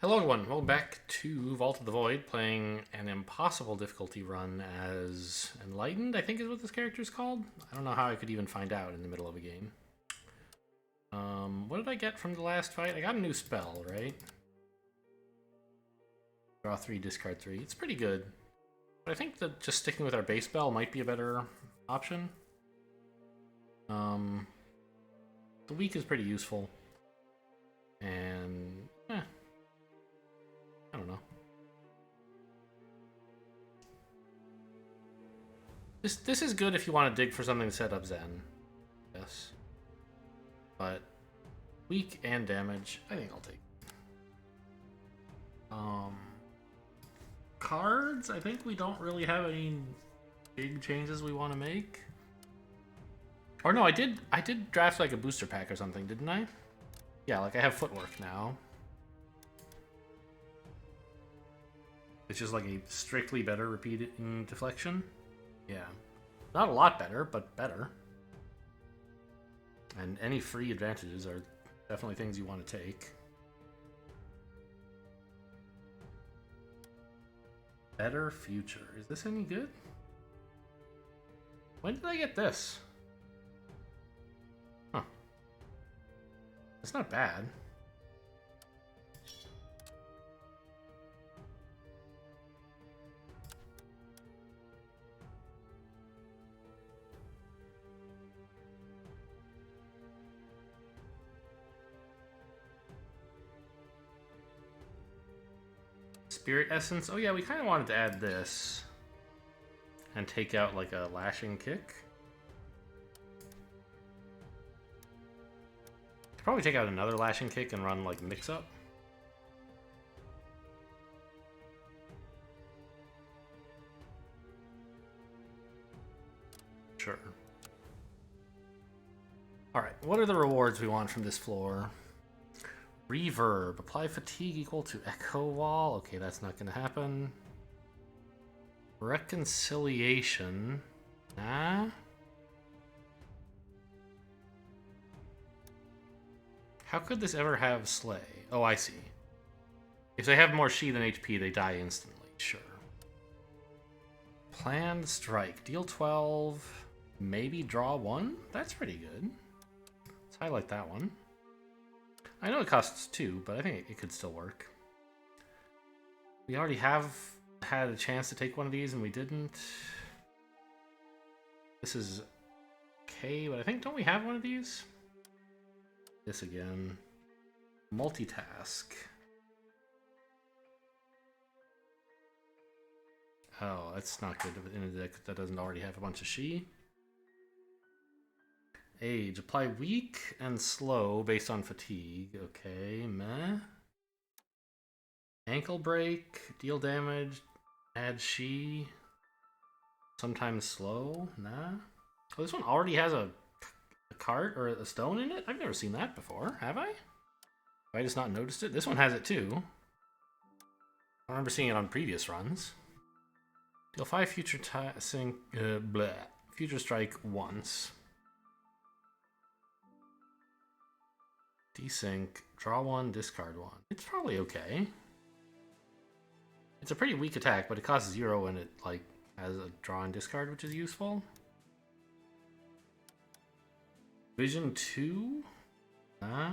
Hello everyone, welcome back to Vault of the Void, playing an impossible difficulty run as Enlightened, I think is what this character is called. I don't know how I could even find out in the middle of a game. What did I get from the last fight? I got a new spell, right? Draw 3, discard 3. It's pretty good. But I think that just sticking with our base spell might be a better option. The weak is pretty useful. And, I don't know. This is good if you want to dig for something to set up Zen. Yes. But weak and damage, I think I'll take. Cards, I think we don't really have any big changes we want to make. Or no, I did draft like a booster pack or something, didn't I? Yeah, like I have footwork now. It's just like a strictly better repeating deflection. Yeah. Not a lot better, but better. And any free advantages are definitely things you want to take. Better future. Is this any good? When did I get this? Huh. It's not bad. Spirit Essence. Oh yeah, we kind of wanted to add this. And take out like a lashing kick. Could probably take out another lashing kick and run like mix up. Sure. Alright, what are the rewards we want from this floor? Reverb. Apply fatigue equal to echo wall. Okay, that's not going to happen. Reconciliation. Nah. How could this ever have Slay? Oh, I see. If they have more Shi than HP, they die instantly. Sure. Planned Strike. Deal 12. Maybe draw 1? That's pretty good. Let's highlight that one. I know it costs 2, but I think it could still work. We already have had a chance to take one of these and we didn't. This is okay, but I think, don't we have one of these? This again. Multitask. Oh, that's not good in a deck that doesn't already have a bunch of Shi. Age. Apply weak and slow based on fatigue. Okay, meh. Ankle break. Deal damage. Add Shi. Sometimes slow. Nah. Oh, this one already has a card or a stone in it? I've never seen that before. Have I? Have I just not noticed it? This one has it too. I remember seeing it on previous runs. Deal 5 future future strike once. Desync, draw 1, discard 1. It's probably okay. It's a pretty weak attack, but it costs 0 and it like has a draw and discard, which is useful. Vision 2? Huh?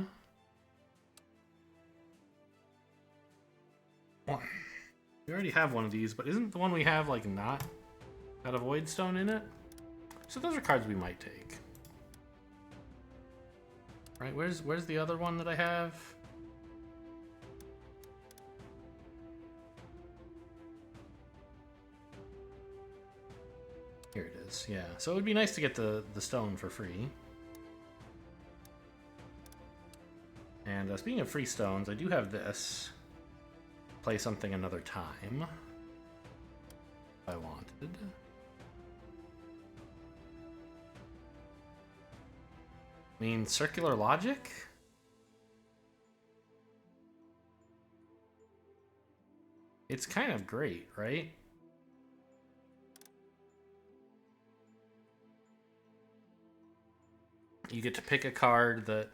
We already have one of these, but isn't the one we have like not got a Void Stone in it? So those are cards we might take. Right, where's the other one that I have? Here it is, yeah. So it would be nice to get the stone for free. And speaking of free stones, I do have this. Play something another time. If I wanted. I mean, circular logic? It's kind of great, right? You get to pick a card that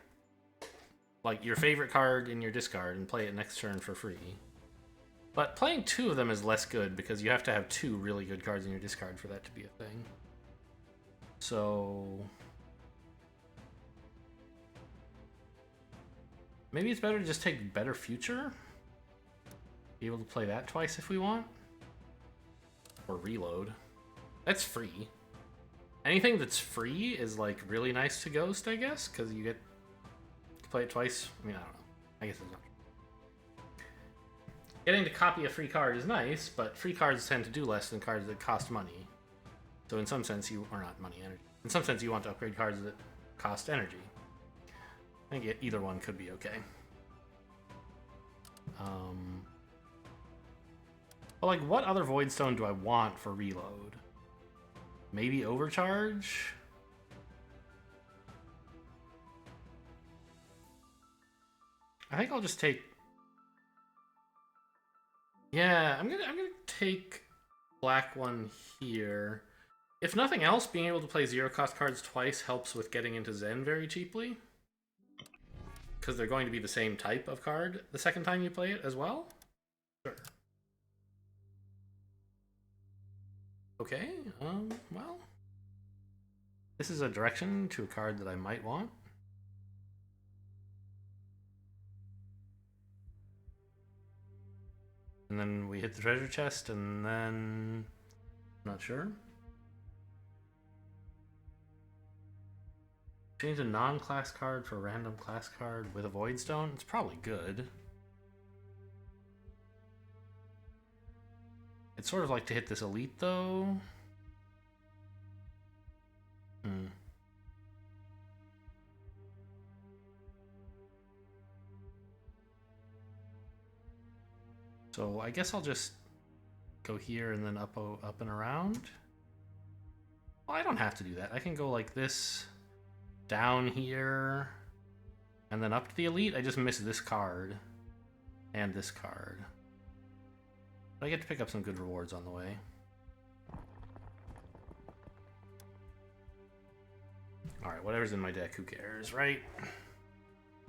like your favorite card in your discard and play it next turn for free. But playing 2 of them is less good because you have to have 2 really good cards in your discard for that to be a thing. So maybe it's better to just take Better Future. Be able to play that twice if we want. Or Reload. That's free. Anything that's free is like really nice to Ghost, I guess, because you get to play it twice. I mean, I don't know. I guess it's not. Getting to copy a free card is nice, but free cards tend to do less than cards that cost money. So in some sense, you are not money, energy. In some sense, you want to upgrade cards that cost energy. I think either one could be okay. But like, what other Void Stone do I want for Reload? Maybe Overcharge? I think I'll just take... Yeah, I'm gonna take black one here. If nothing else, being able to play 0-cost cards twice helps with getting into Zen very cheaply. Because they're going to be the same type of card the second time you play it as well. Sure. Okay, well. This is a direction to a card that I might want. And then we hit the treasure chest, and then... I'm not sure. Change a non-class card for a random class card with a Void Stone. It's probably good. It's sort of like to hit this elite, though. So I guess I'll just go here and then up and around. Well, I don't have to do that. I can go like this, down here, and then up to the elite. I just missed this card and this card. But I get to pick up some good rewards on the way. Alright, whatever's in my deck, who cares, right?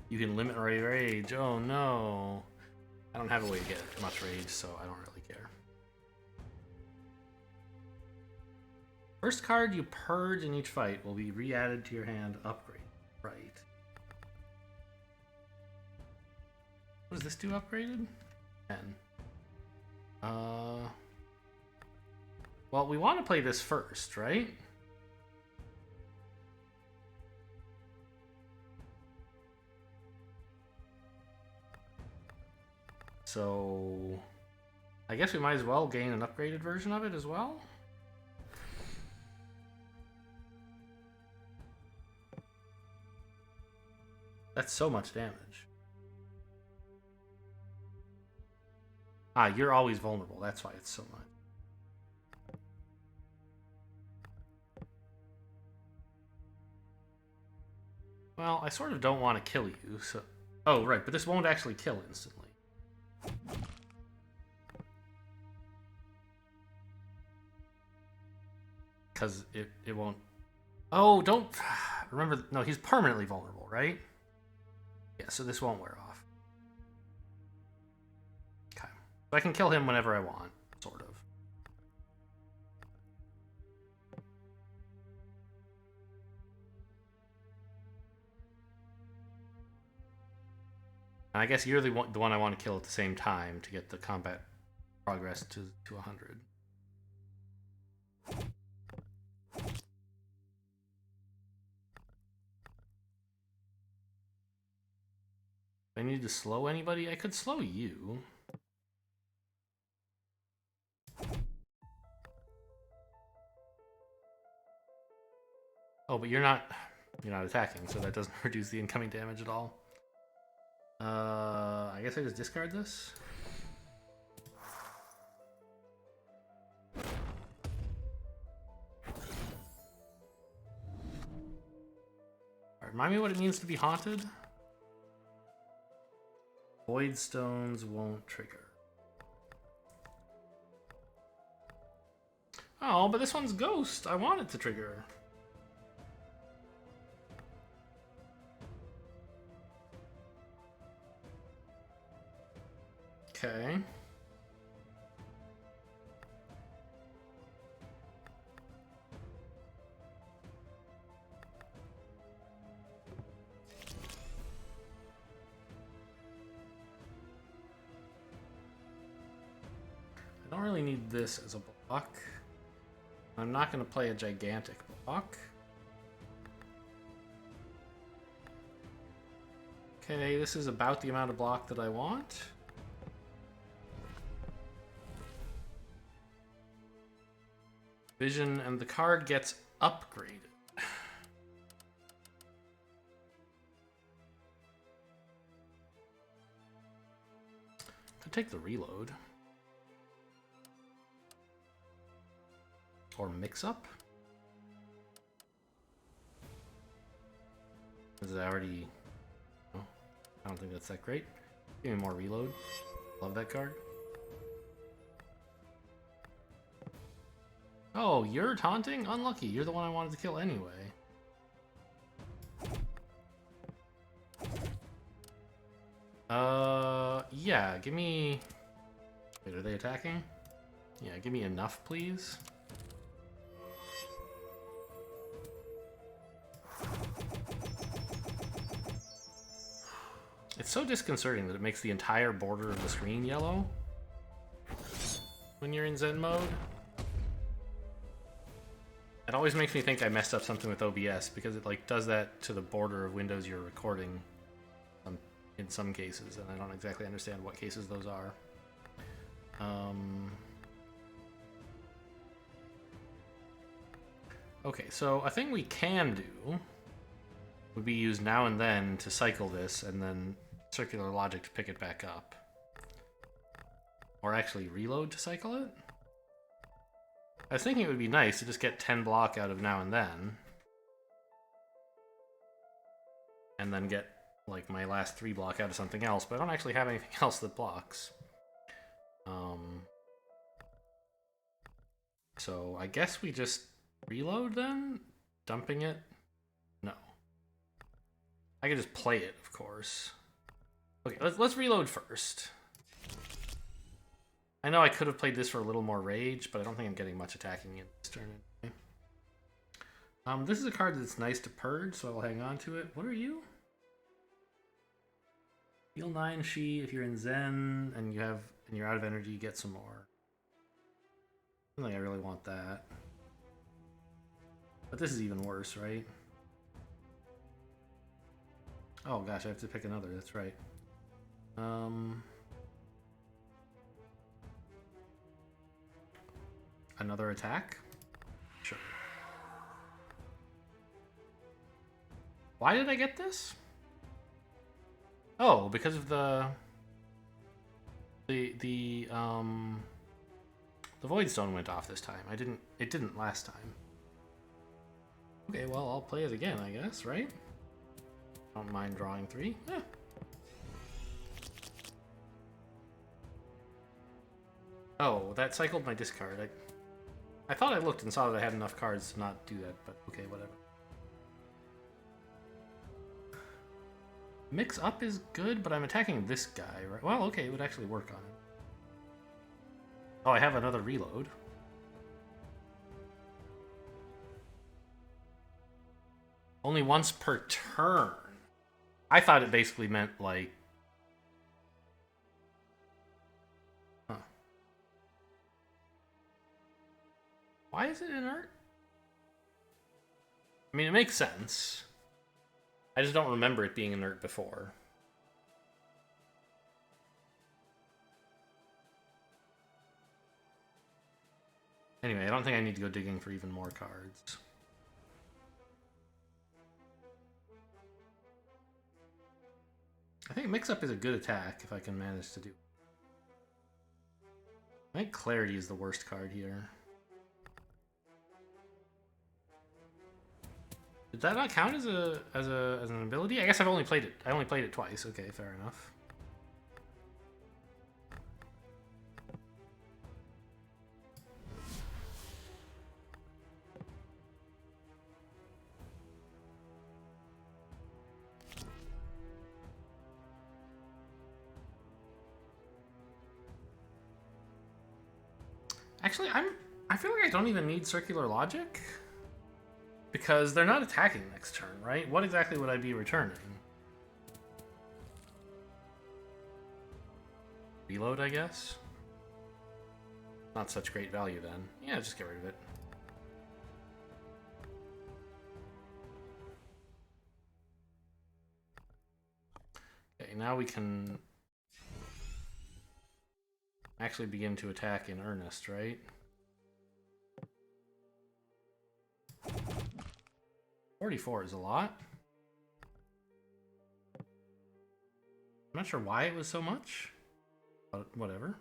You can limit rage. Oh no. I don't have a way to get much rage, so I don't really care. First card you purge in each fight will be re-added to your hand upgrade. Right. What does this do upgraded? 10. Well, we want to play this first, right? So I guess we might as well gain an upgraded version of it as well. That's so much damage. Ah, you're always vulnerable. That's why it's so much. Well, I sort of don't want to kill you, so... Oh, right, but this won't actually kill instantly. Because it won't... Oh, don't... Remember, no, he's permanently vulnerable, right? Yeah, so this won't wear off. Okay. So I can kill him whenever I want, sort of. And I guess you're the one I want to kill at the same time to get the combat progress to 100. I need to slow anybody? I could slow you. Oh, but you're not attacking, so that doesn't reduce the incoming damage at all. I guess I just discard this. Alright, remind me what it means to be haunted. Void Stones won't trigger. Oh, but this one's Ghost. I want it to trigger. Okay. I don't really need this as a block. I'm not going to play a gigantic block. Okay, this is about the amount of block that I want. Vision, and the card gets upgraded. Could take the reload. Or mix up. Is it already... Oh, I don't think that's that great. Give me more reload. Love that card. Oh, you're taunting? Unlucky. You're the one I wanted to kill anyway. Yeah, give me... Wait, are they attacking? Yeah, give me enough, please. It's so disconcerting that it makes the entire border of the screen yellow when you're in Zen mode. It always makes me think I messed up something with OBS because it like does that to the border of windows you're recording in some cases, and I don't exactly understand what cases those are. Okay, so a thing we can do would be use Now and Then to cycle this, and then Circular Logic to pick it back up. Or actually reload to cycle it? I was thinking it would be nice to just get 10 block out of Now and Then. And then get like my last 3 block out of something else, but I don't actually have anything else that blocks. So I guess we just reload then? Dumping it? No. I could just play it, of course. Okay, let's reload first. I know I could have played this for a little more rage, but I don't think I'm getting much attacking in this turn anyway. This is a card that's nice to purge, so I'll hang on to it. What are you? Heal 9 Shi. If you're in Zen and you're out of energy, you get some more. I don't think I really want that. But this is even worse, right? Oh gosh, I have to pick another, that's right. Another attack? Sure. Why did I get this? Oh, because of the Void Stone went off this time. It didn't last time. Okay, well, I'll play it again, I guess, right? Don't mind drawing 3. Eh. Oh, that cycled my discard. I thought I looked and saw that I had enough cards to not do that, but okay, whatever. Mix up is good, but I'm attacking this guy, right? Well, okay, it would actually work on it. Oh, I have another reload. Only once per turn. I thought it basically meant like... Huh. Why is it inert? I mean, it makes sense. I just don't remember it being inert before. Anyway, I don't think I need to go digging for even more cards. I think Mix-Up is a good attack if I can manage to do. I think Clarity is the worst card here. Did that not count as an ability? I guess I've only played it. I only played it twice. Okay, fair enough. Actually, I feel like I don't even need circular logic. Because they're not attacking next turn, right? What exactly would I be returning? Reload, I guess? Not such great value then. Yeah, just get rid of it. Okay, now we can actually begin to attack in earnest, right? $44 is a lot. I'm not sure why it was so much, but whatever.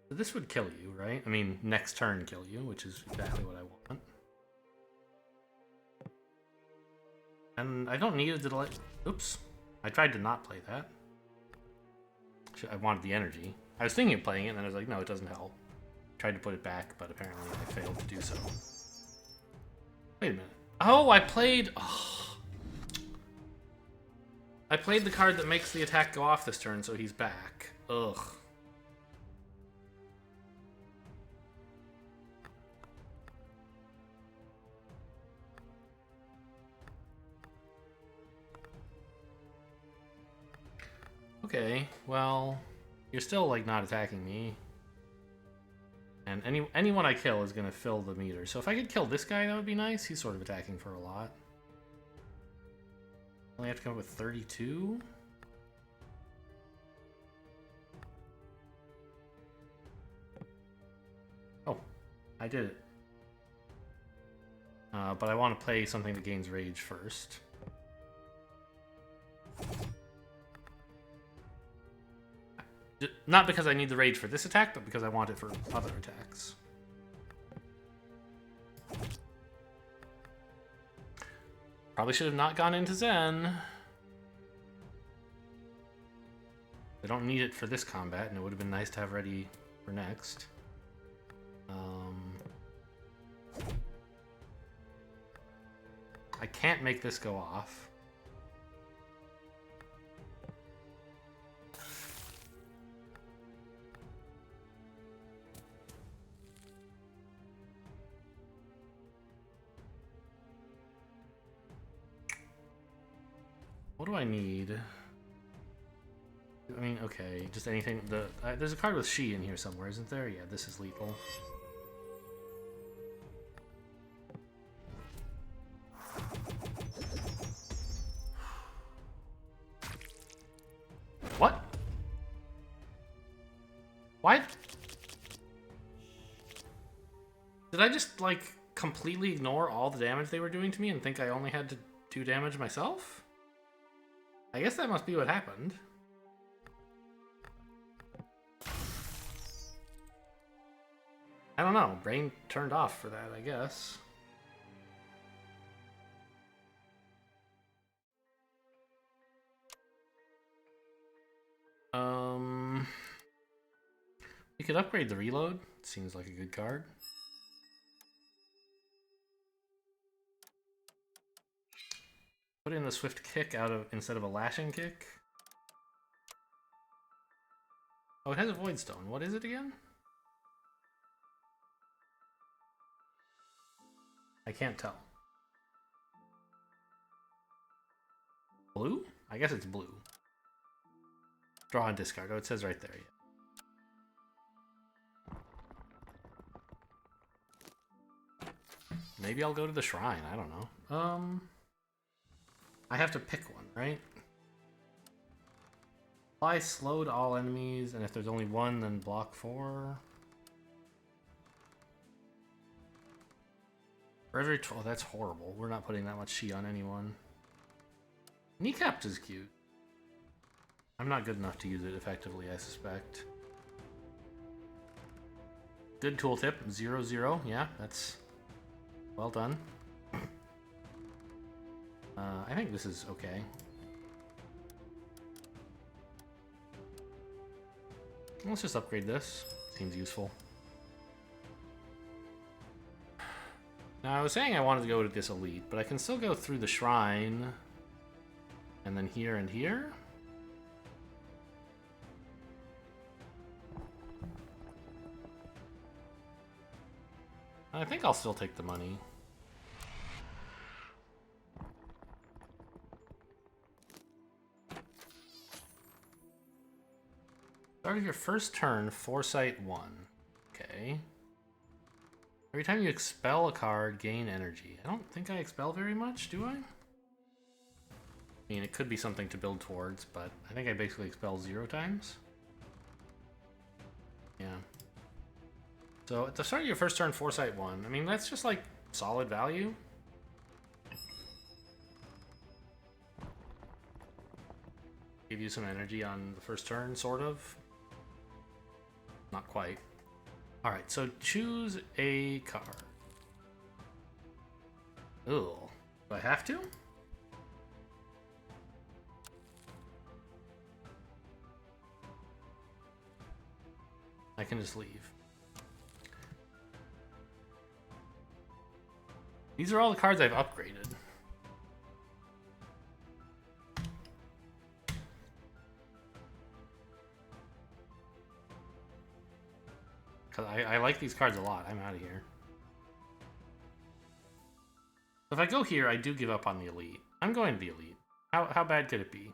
So this would kill you, right? I mean, next turn kill you, which is exactly what I want. And I don't need a delay. Oops. I tried to not play that. I wanted the energy. I was thinking of playing it, and then I was like, no, it doesn't help. Tried to put it back, but apparently I failed to do so. Wait a minute. Oh, I played... Oh. I played the card that makes the attack go off this turn, so he's back. Ugh. Okay, well, you're still, like, not attacking me. And anyone I kill is gonna fill the meter. So if I could kill this guy, that would be nice. He's sort of attacking for a lot. Only have to come up with 32? Oh, I did it. But I want to play something that gains rage first. Not because I need the rage for this attack, but because I want it for other attacks. Probably should have not gone into Zen. I don't need it for this combat, and it would have been nice to have ready for next. I can't make this go off. What do I need? I mean, okay, just anything. There's a card with She in here somewhere, isn't there? Yeah, this is lethal. What? Why? Did I just, like, completely ignore all the damage they were doing to me and think I only had to do damage myself? I guess that must be what happened. I don't know. Brain turned off for that, I guess. We could upgrade the reload. Seems like a good card. Put in the swift kick instead of a lashing kick. Oh, it has a void stone. What is it again? I can't tell. Blue? I guess it's blue. Draw and discard. Oh, it says right there. Yeah. Maybe I'll go to the shrine. I don't know. I have to pick one, right? Apply slow to all enemies, and if there's only one, then block 4. For every oh, that's horrible. We're not putting that much She on anyone. Kneecapped is cute. I'm not good enough to use it effectively, I suspect. Good tooltip. 0-0. Yeah, that's well done. I think this is okay. Let's just upgrade this. Seems useful. Now, I was saying I wanted to go to this elite, but I can still go through the shrine. And then here and here. I think I'll still take the money. Start of your first turn, Foresight 1. Okay. Every time you expel a card, gain energy. I don't think I expel very much, do I? I mean, it could be something to build towards, but I think I basically expel 0 times. Yeah. So at the start of your first turn, Foresight 1. I mean, that's just like solid value. Give you some energy on the first turn, sort of. Not quite. Alright, so choose a card. Ooh. Do I have to? I can just leave. These are all the cards I've upgraded. Because I like these cards a lot. I'm out of here. If I go here, I do give up on the Elite. I'm going to the Elite. How bad could it be?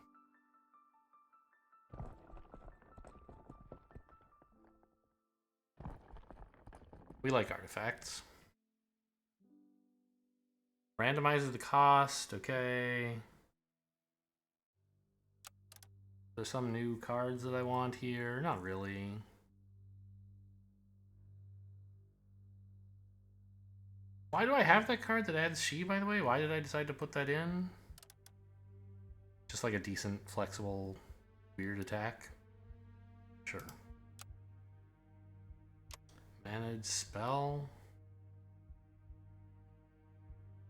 We like artifacts. Randomizes the cost, okay. There's some new cards that I want here. Not really. Why do I have that card that adds She, by the way? Why did I decide to put that in? Just like a decent, flexible, weird attack? Sure. Manage spell.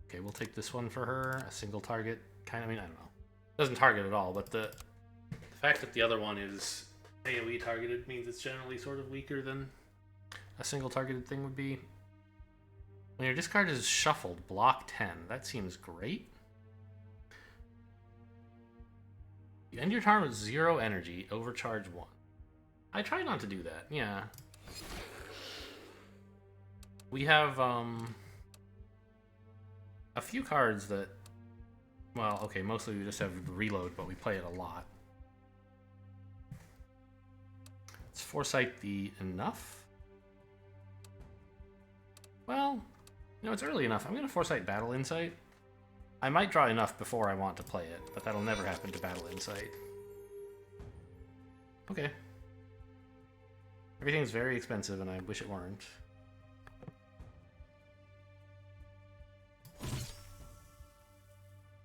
Okay, we'll take this one for her. A single target. Kind of, I mean, I don't know. Doesn't target at all, but the fact that the other one is AoE targeted means it's generally sort of weaker than a single targeted thing would be. When your discard is shuffled, block 10. That seems great. You end your turn with 0 energy, overcharge 1. I try not to do that, yeah. We have a few cards that, well, okay, mostly we just have reload, but we play it a lot. Is Foresight the enough? Well, you know, it's early enough. I'm going to Foresight Battle Insight. I might draw enough before I want to play it, but that'll never happen to Battle Insight. Okay. Everything's very expensive, and I wish it weren't.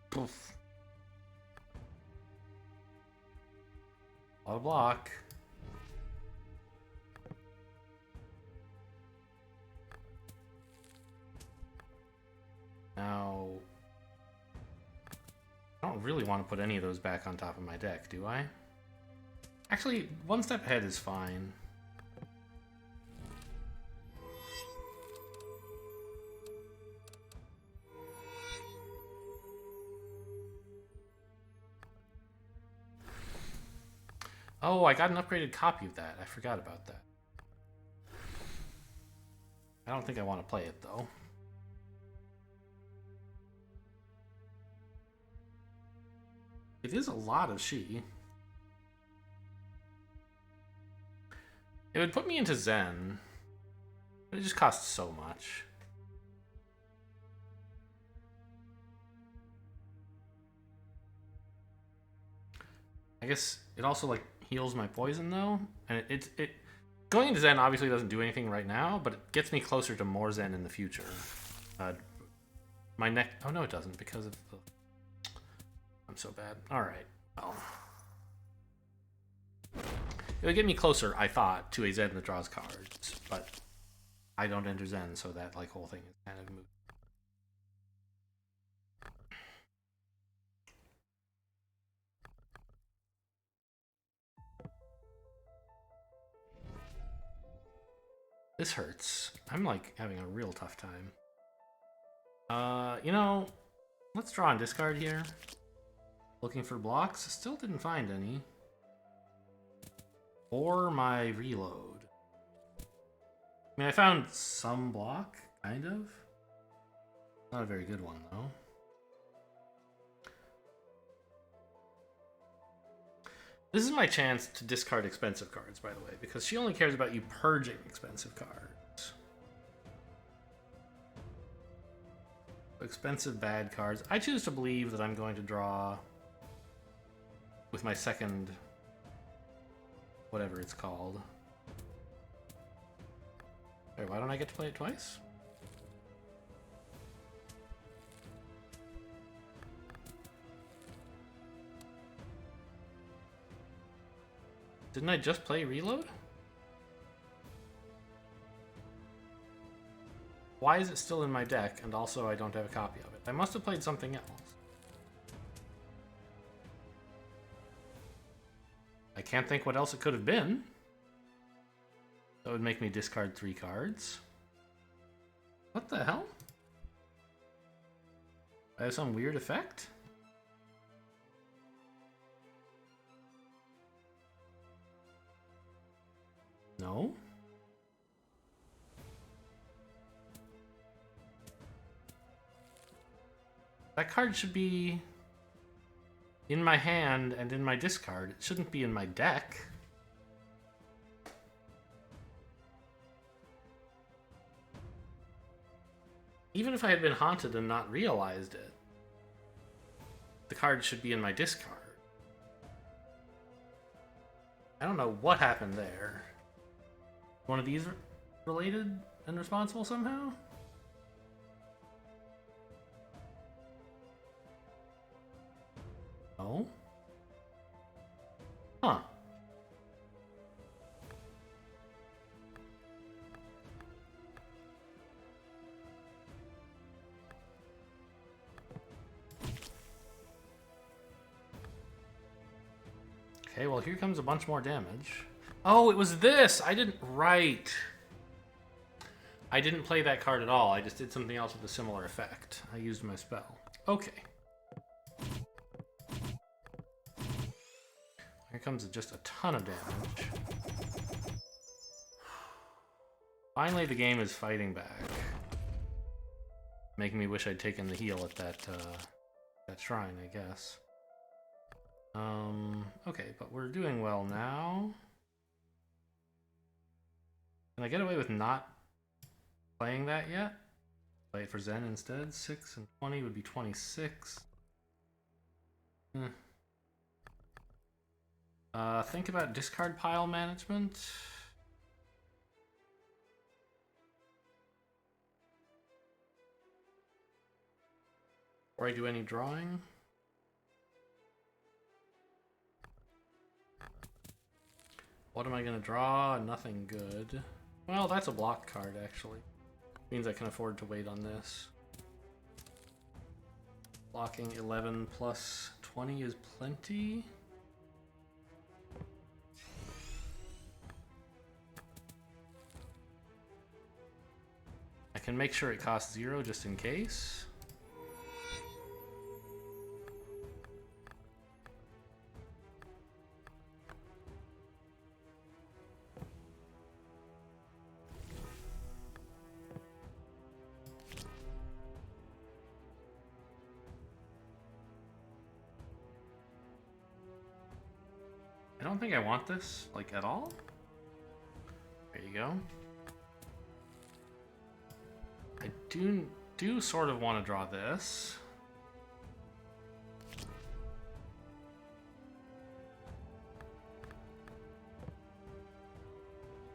Poof. A lot of block. Now, I don't really want to put any of those back on top of my deck, do I? Actually, one step ahead is fine. Oh, I got an upgraded copy of that. I forgot about that. I don't think I want to play it, though. It is a lot of She. It would put me into Zen, but it just costs so much. I guess it also, like, heals my poison, though. And it going into Zen obviously doesn't do anything right now, but it gets me closer to more Zen in the future. My neck... Oh, no, it doesn't, because of the... I'm so bad. Alright, well... It would get me closer, I thought, to a Zen that draws cards, but I don't enter Zen, so that, like, whole thing is kind of moot. This hurts. I'm, like, having a real tough time. You know, let's draw and discard here. Looking for blocks. Still didn't find any. Or my reload. I mean, I found some block. Kind of. Not a very good one, though. This is my chance to discard expensive cards, by the way, because she only cares about you purging expensive cards. Expensive bad cards. I choose to believe that I'm going to draw with my second, whatever it's called. Wait, why don't I get to play it twice? Didn't I just play Reload? Why is it still in my deck, and also I don't have a copy of it? I must have played something else. I can't think what else it could have been. That would make me discard 3 cards. What the hell? I have some weird effect? No. That card should be in my hand and in my discard. It shouldn't be in my deck. Even if I had been haunted and not realized it, the card should be in my discard. I don't know what happened there. One of these related and responsible somehow? No? Huh. Okay, well here comes a bunch more damage. Oh, it was this! I didn't... Right. I didn't play that card at all. I just did something else with a similar effect. I used my spell. Okay. Here comes just a ton of damage. Finally, the game is fighting back. Making me wish I'd taken the heal at that shrine, I guess. Okay, but we're doing well now. Can I get away with not playing that yet? Play it for Zen instead. 6 and 20 would be 26. Think about discard pile management. Or I do any drawing. What am I gonna draw? Nothing good. Well, that's a block card, actually. Means I can afford to wait on this. Blocking 11 plus 20 is plenty. I can make sure it costs 0 just in case. I don't think I want this, like, at all. There you go. I do sort of want to draw this.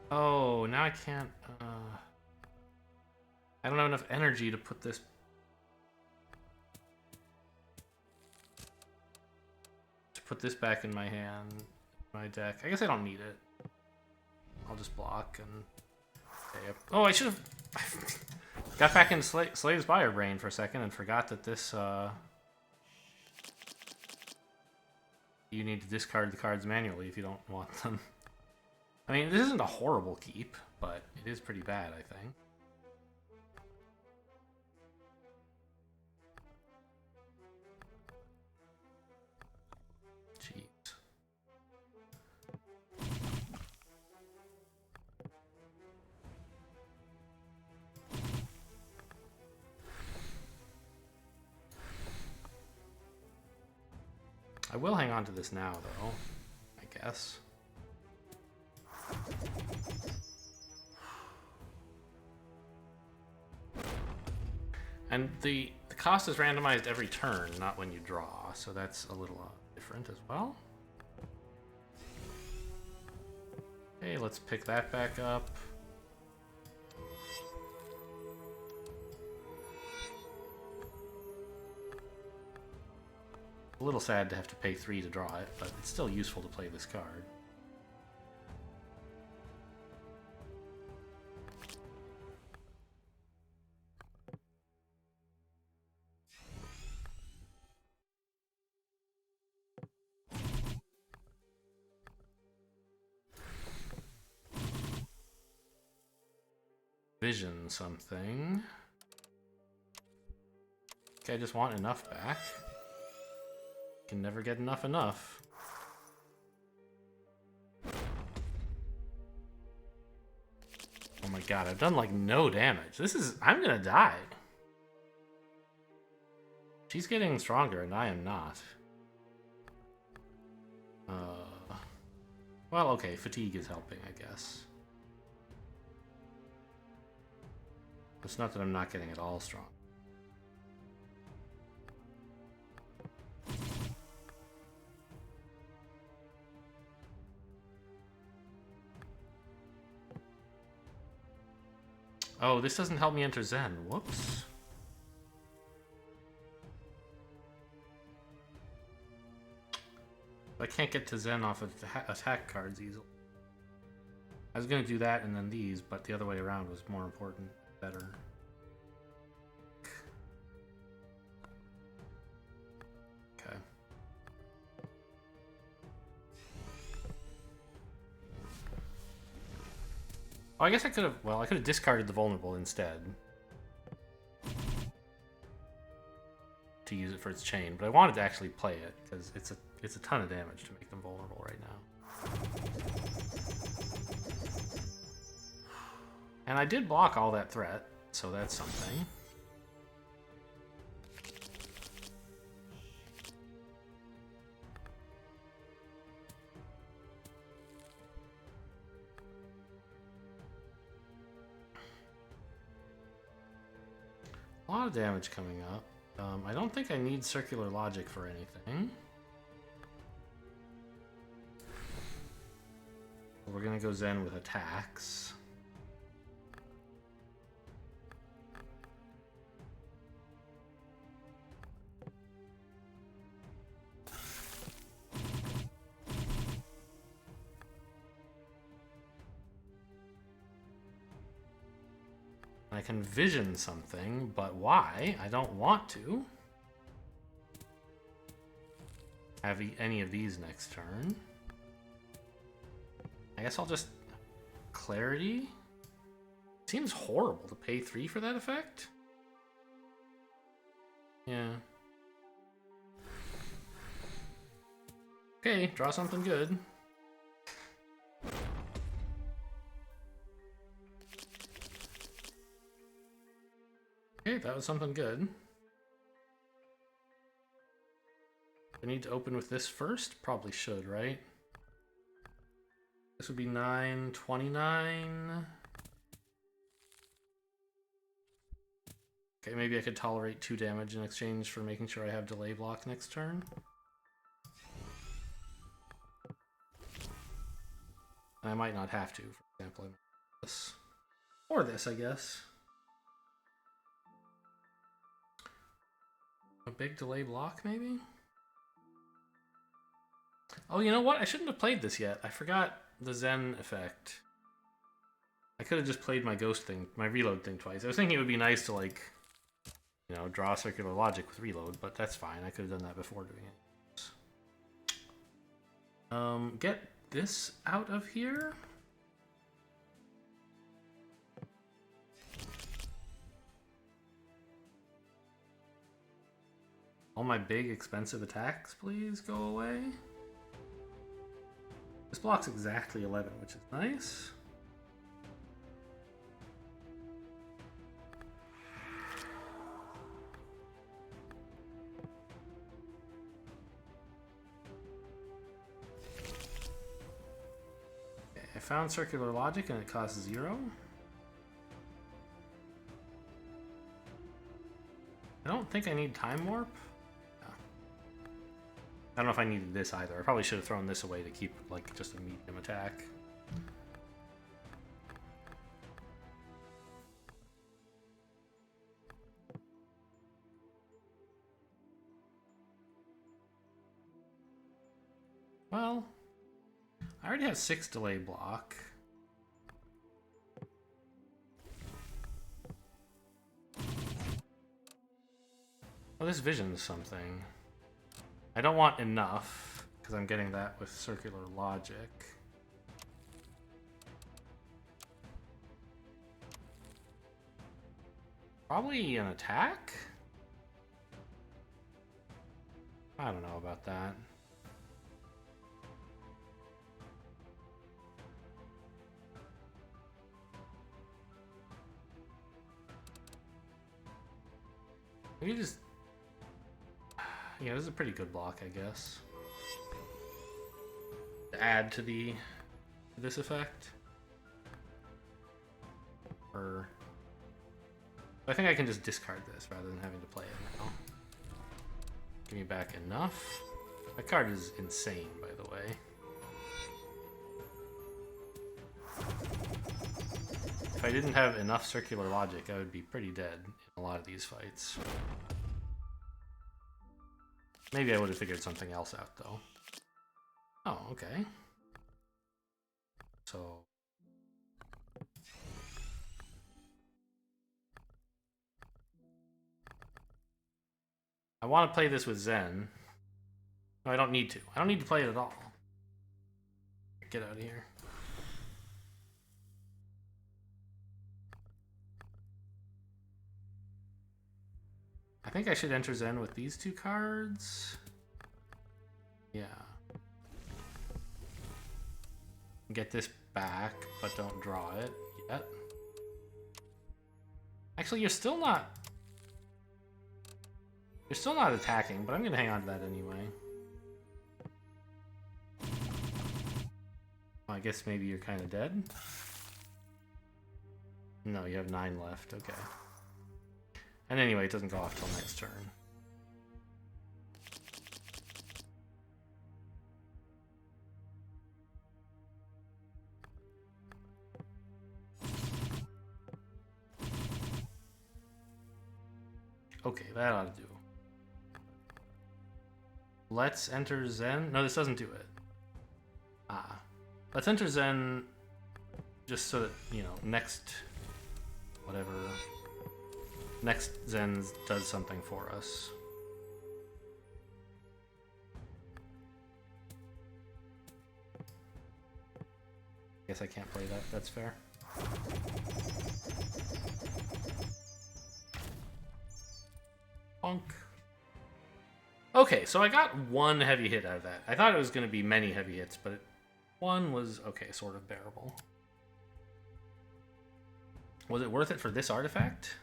Oh, now I can't, I don't have enough energy to put this... back in my hand, my deck. I guess I don't need it. I'll just block and... Okay. Oh, I should have... got back in Slave's Buyer Brain for a second and forgot that this, you need to discard the cards manually if you don't want them. I mean, this isn't a horrible keep, but it is pretty bad, I think. Jeez. I will hang on to this now, though, I guess. And the cost is randomized every turn, not when you draw, so that's a little different as well. Okay, let's pick that back up. A little sad to have to pay 3 to draw it, but it's still useful to play this card. Vision something. Okay, I just want enough back. Can never get enough. Oh my god, I've done like no damage. This is... I'm gonna die. She's getting stronger and I am not. Well, okay, fatigue is helping, I guess. It's not that I'm not getting at all strong. Oh, this doesn't help me enter Zen. Whoops. I can't get to Zen off of attack cards easily. I was going to do that and then these, but the other way around was more important. Better. Okay. Oh, I guess I could have... Well, I could have discarded the vulnerable instead. To use it for its chain, but I wanted to actually play it, because it's a ton of damage to make them vulnerable right now. And I did block all that threat, so that's something. A lot of damage coming up. I don't think I need circular logic for anything. We're gonna go Zen with attacks. I can vision something, but why? I don't want to have any of these next turn. I guess I'll just... Clarity? Seems horrible to pay 3 for that effect. Yeah. Okay, draw something good. Okay, that was something good. I need to open with this first? Probably should, right? This would be 929. Okay, maybe I could tolerate 2 damage in exchange for making sure I have delay block next turn. And I might not have to, for example. This. Or this, I guess. A big delay block, maybe? Oh, you know what? I shouldn't have played this yet. I forgot the Zen effect. I could have just played my ghost thing, my reload thing twice. I was thinking it would be nice to, like, you know, draw circular logic with reload, but that's fine. I could have done that before doing it. Get this out of here. All my big expensive attacks, please go away. This block's exactly 11, which is nice. found circular logic and it costs 0. I don't think I need time warp. No. I don't know if I needed this either. I probably should have thrown this away to keep like just a medium attack. Well, I already have 6 delay block. Oh, this vision's something. I don't want enough, because I'm getting that with circular logic. Probably an attack? I don't know about that. Maybe just... Yeah, this is a pretty good block, I guess. To add to this effect. Or... I think I can just discard this rather than having to play it now. Give me back enough. That card is insane, by the way. If I didn't have enough circular logic, I would be pretty dead in a lot of these fights. Maybe I would have figured something else out, though. Oh, okay. So... I want to play this with Zen. No, I don't need to. I don't need to play it at all. Get out of here. I think I should enter Zen with these 2 cards. Yeah. Get this back, but don't draw it yet. Actually, you're still not attacking, but I'm gonna hang on to that anyway. Well, I guess maybe you're kind of dead. No, you have 9 left. Okay. And anyway, it doesn't go off till next turn. Okay, that ought to do. Let's enter Zen. No, this doesn't do it. Ah. Let's enter Zen just so that, you know, next... whatever... next Zen does something for us. Guess I can't play that. That's fair. Bonk. Okay, so I got 1 heavy hit out of that. I thought it was going to be many heavy hits, but 1 was, okay, sort of bearable. Was it worth it for this artifact?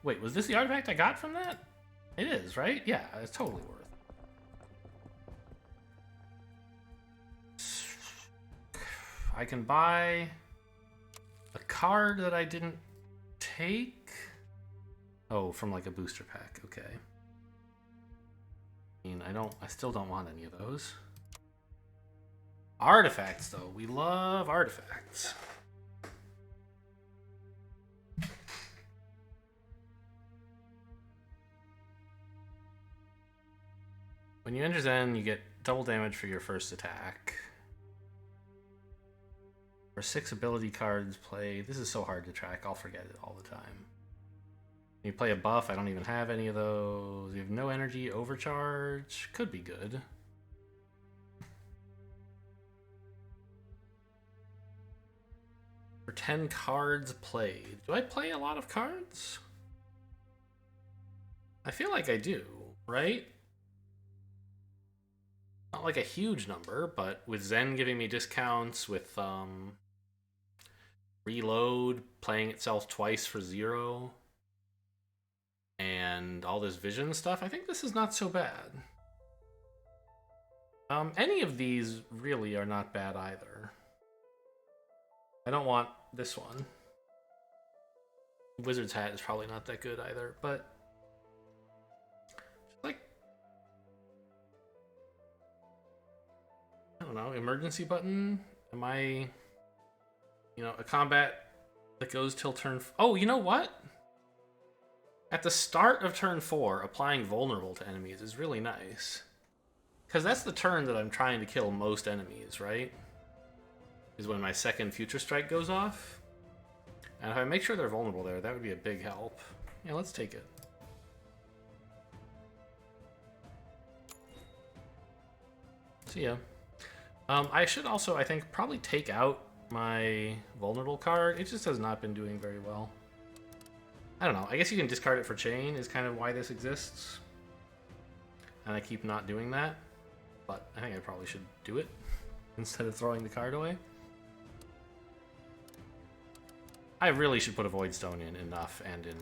Wait, was this the artifact I got from that? It is, right? Yeah, it's totally worth it. I can buy a card that I didn't take. Oh, from like a booster pack, okay. I mean, I still don't want any of those. Artifacts, though. We love artifacts. When you enter Zen, you get double damage for your first attack. For 6 ability cards played. This is so hard to track, I'll forget it all the time. You play a buff, I don't even have any of those. You have no energy, overcharge. Could be good. For 10 cards played. Do I play a lot of cards? I feel like I do, right? Not like a huge number, but with Zen giving me discounts, with Reload playing itself twice for 0, and all this vision stuff, I think this is not so bad. Any of these really are not bad either. I don't want this one. Wizard's Hat is probably not that good either, but like, I don't know, emergency button? Am I, a combat that goes till turn... Oh, you know what? At the start of turn 4, applying vulnerable to enemies is really nice. Because that's the turn that I'm trying to kill most enemies, right? Is when my second Future Strike goes off. And if I make sure they're vulnerable there, that would be a big help. Yeah, let's take it. See ya. I should also, I think, probably take out my vulnerable card. It just has not been doing very well. I don't know. I guess you can discard it for chain is kind of why this exists. And I keep not doing that. But I think I probably should do it instead of throwing the card away. I really should put a Void Stone in enough and in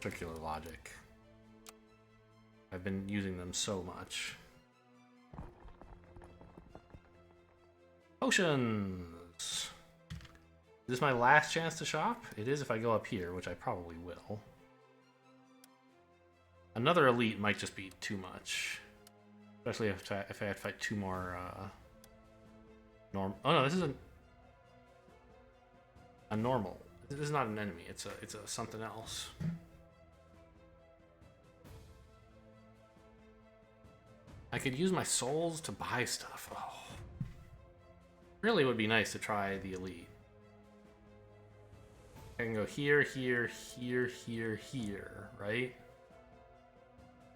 Circular Logic. I've been using them so much. Potions! Is this my last chance to shop? It is if I go up here, which I probably will. Another elite might just be too much. Especially if I have to fight two more, Oh no, this is a normal. This is not an enemy, it's a something else. I could use my souls to buy stuff. Oh. Really would be nice to try the elite. I can go here, here, here, here, here, right?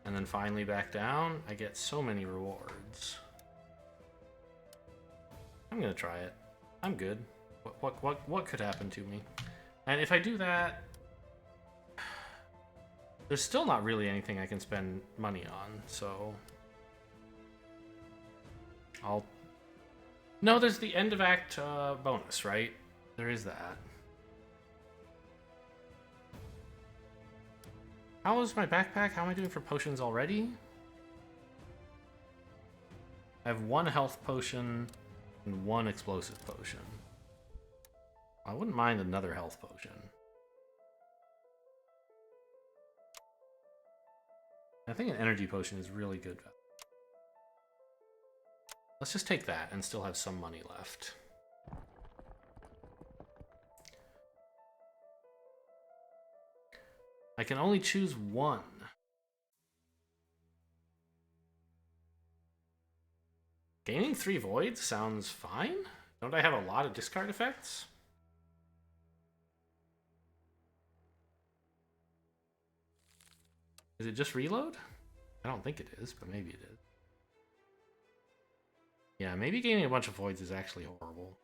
And then finally back down. I get so many rewards. I'm gonna try it. I'm good. What could happen to me? And if I do that, there's still not really anything I can spend money on, so I'll... No, there's the end of act bonus, right? There is that. How is my backpack? How am I doing for potions already? I have 1 health potion and 1 explosive potion. I wouldn't mind another health potion. I think an energy potion is really good. Let's just take that and still have some money left. I can only choose 1. Gaining 3 voids sounds fine. Don't I have a lot of discard effects? Is it just reload? I don't think it is, but maybe it is. Yeah, maybe gaining a bunch of voids is actually horrible.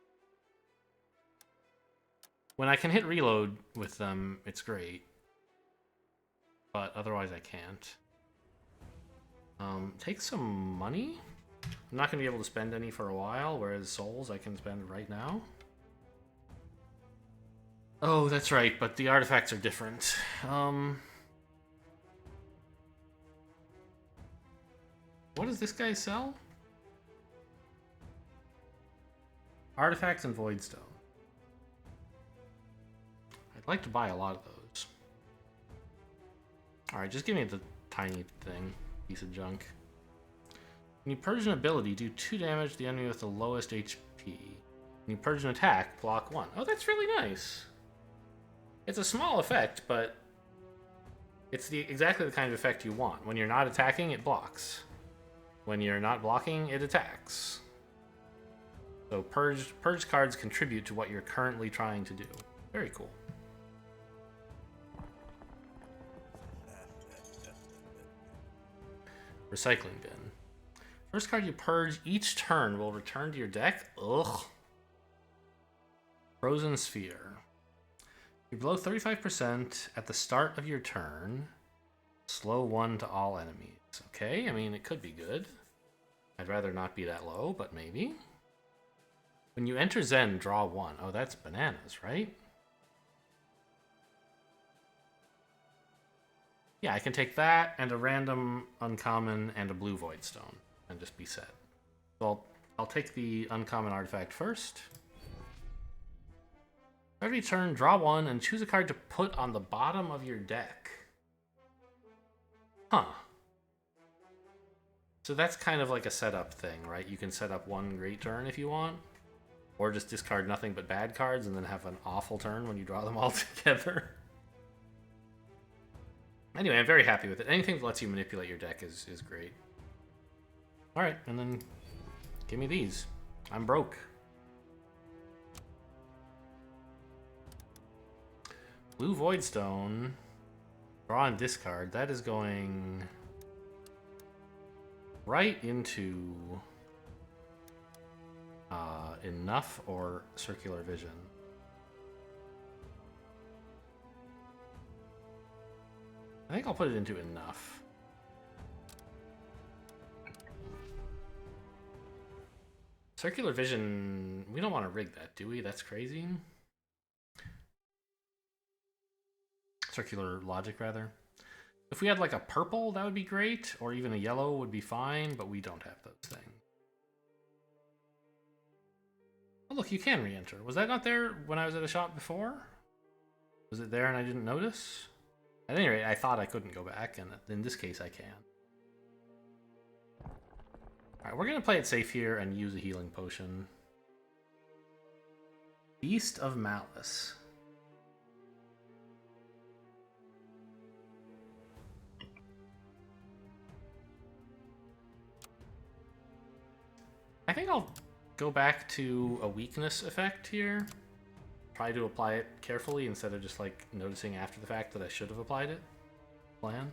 When I can hit reload with them, it's great. But otherwise I can't. Take some money. I'm not going to be able to spend any for a while, whereas souls I can spend right now. Oh, that's right, but the artifacts are different. What does this guy sell? Artifacts and Voidstone. I'd like to buy a lot of those. Alright, just give me the tiny thing. Piece of junk. When you purge an ability, do 2 damage to the enemy with the lowest HP. When you purge an attack, block 1. Oh, that's really nice. It's a small effect, but it's exactly the kind of effect you want. When you're not attacking, it blocks. When you're not blocking, it attacks. So purge cards contribute to what you're currently trying to do. Very cool. Recycling bin. First card you purge each turn will return to your deck. Ugh. Frozen Sphere. You blow 35% at the start of your turn. Slow 1 to all enemies. Okay, I mean, it could be good. I'd rather not be that low, but maybe. When you enter Zen, draw 1. Oh, that's bananas, right? Yeah, I can take that and a random uncommon and a blue void stone and just be set. Well, I'll take the uncommon artifact first. Every turn, draw one and choose a card to put on the bottom of your deck. Huh. So that's kind of like a setup thing, right? You can set up one great turn if you want, or just discard nothing but bad cards and then have an awful turn when you draw them all together. Anyway, I'm very happy with it. Anything that lets you manipulate your deck is great. Alright, and then give me these. I'm broke. Blue Voidstone. Draw and discard. That is going right into Enough or Circular Vision. I think I'll put it into Enough. Circular Vision, we don't want to rig that, do we? That's crazy. Circular Logic, rather. If we had like a purple, that would be great, or even a yellow would be fine, but we don't have those things. Oh, look, you can re-enter. Was that not there when I was at a shop before? Was it there and I didn't notice? At any rate, I thought I couldn't go back, and in this case, I can. Alright, we're going to play it safe here and use a healing potion. Beast of Malice. I think I'll go back to a weakness effect here. Try to apply it carefully instead of just like noticing after the fact that I should have applied it. Plan.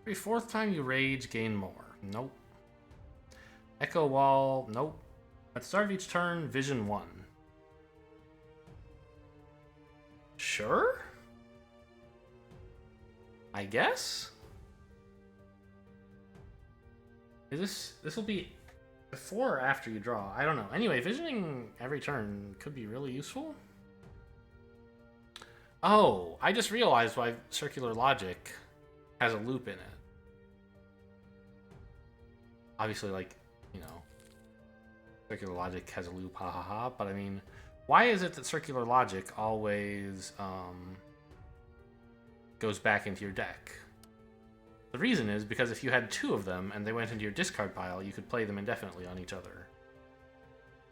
Every fourth time you rage, gain more. Nope. Echo Wall. Nope. At the start of each turn, Vision 1. Sure? I guess? This will be before or after you draw? I don't know. Anyway, visioning every turn could be really useful. Oh, I just realized why Circular Logic has a loop in it. Obviously, like, you know, Circular Logic has a loop, ha ha ha, but I mean, why is it that Circular Logic always goes back into your deck? The reason is because if you had two of them and they went into your discard pile, you could play them indefinitely on each other.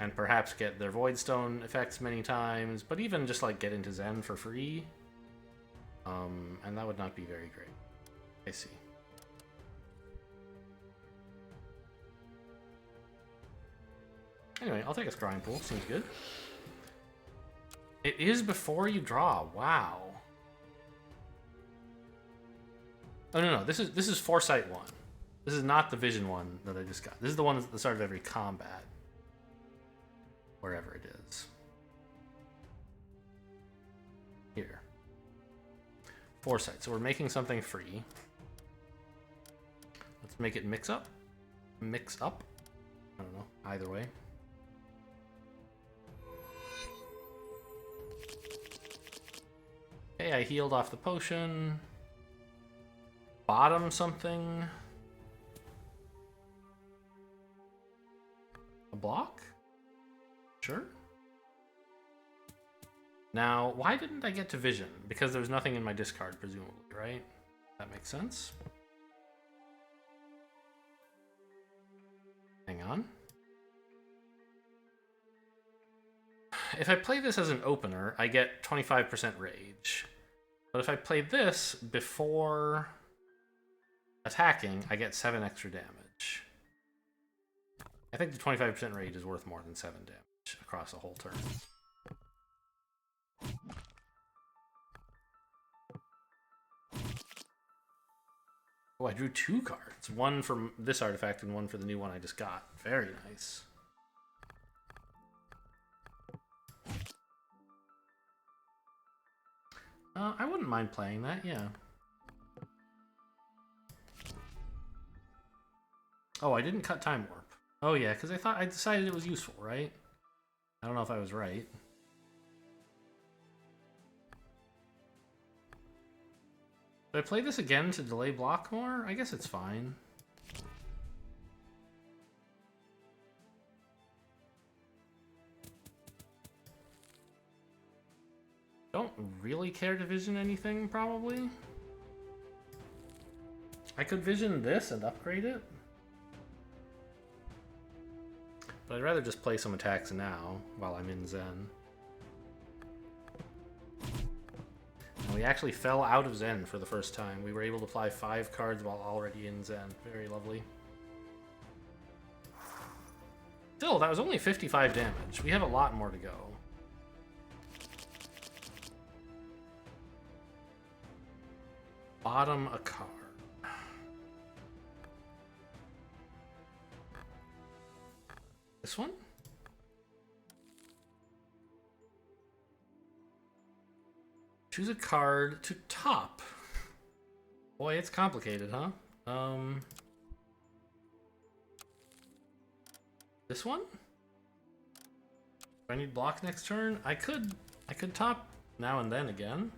And perhaps get their Voidstone effects many times, but even just like get into Zen for free. And that would not be very great. I see. Anyway, I'll take a Scrying Pool, seems good. It is before you draw, wow. Oh no, this is Foresight 1. This is not the Vision 1 that I just got. This is the one that's at the start of every combat. Wherever it is. Here. Foresight. So we're making something free. Let's make it mix up. Mix up? I don't know. Either way. Okay, I healed off the potion. Bottom something. A block? Sure. Now, why didn't I get to vision? Because there's nothing in my discard, presumably, right? That makes sense. Hang on. If I play this as an opener, I get 25% rage. But if I play this before attacking, I get 7 extra damage. I think the 25% rage is worth more than 7 damage across a whole turn. Oh, I drew 2 cards. One from this artifact and one for the new one I just got. Very nice. I wouldn't mind playing that, yeah. Oh, I didn't cut Time Warp. Oh yeah, because I decided it was useful, right? I don't know if I was right. Did I play this again to delay block more? I guess it's fine. Don't really care to vision anything, probably. I could vision this and upgrade it. But I'd rather just play some attacks now, while I'm in Zen. And we actually fell out of Zen for the first time. We were able to apply 5 cards while already in Zen. Very lovely. Still, that was only 55 damage. We have a lot more to go. Bottom a card. This one? Choose a card to top. Boy, it's complicated, huh? This one? Do I need block next turn? I could top now and then again.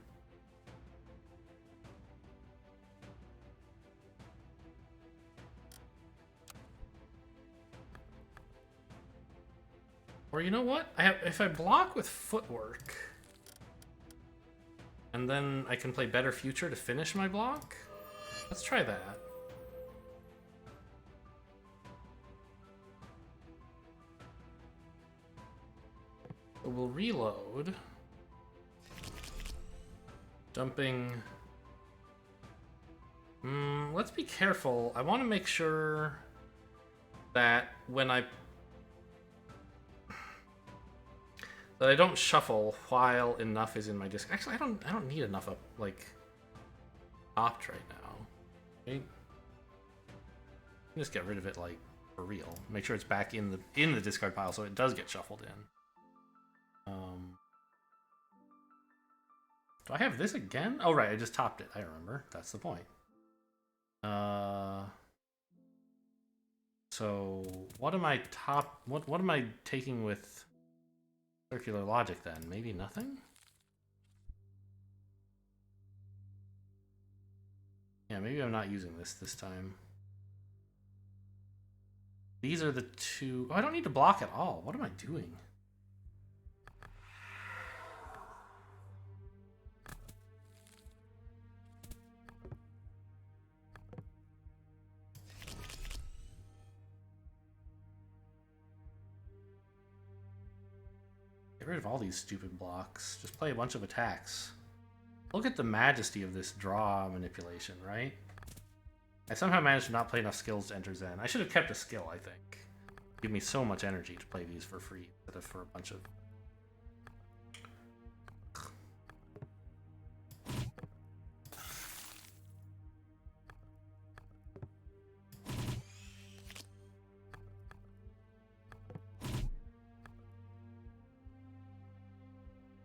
Or you know what? If I block with footwork, and then I can play Better Future to finish my block. Let's try that. So we'll reload. Dumping. Let's be careful. I want to make sure that when I don't shuffle while enough is in my disc. Actually, I don't need enough up like opt right now. Right? Just get rid of it like for real. Make sure it's back in the discard pile so it does get shuffled in. Do I have this again? Oh right, I just topped it. I remember. That's the point. So what am I what am I taking with Circular Logic then? Maybe nothing? Yeah, maybe I'm not using this time. These are the two... Oh, I don't need to block at all. What am I doing? Get rid of all these stupid blocks. Just play a bunch of attacks. Look at the majesty of this draw manipulation, right? I somehow managed to not play enough skills to enter Zen. I should have kept a skill, I think. Give me so much energy to play these for free instead of for a bunch of...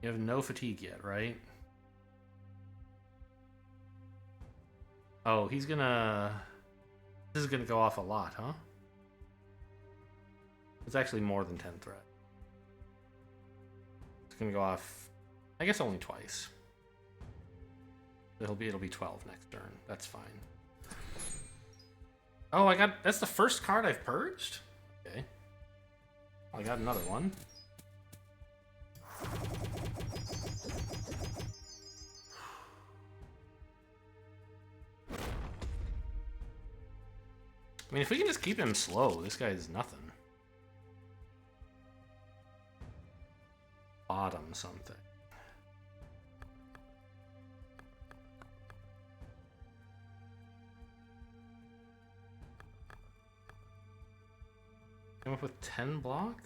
You have no fatigue yet, right? Oh, he's gonna... This is gonna go off a lot, huh? It's actually more than 10 threat. It's gonna go off, I guess, only twice. It'll be 12 next turn. That's fine. Oh, that's the first card I've purged? Okay. I got another one. I mean, if we can just keep him slow, this guy's nothing. Bottom something. Come up with 10 block?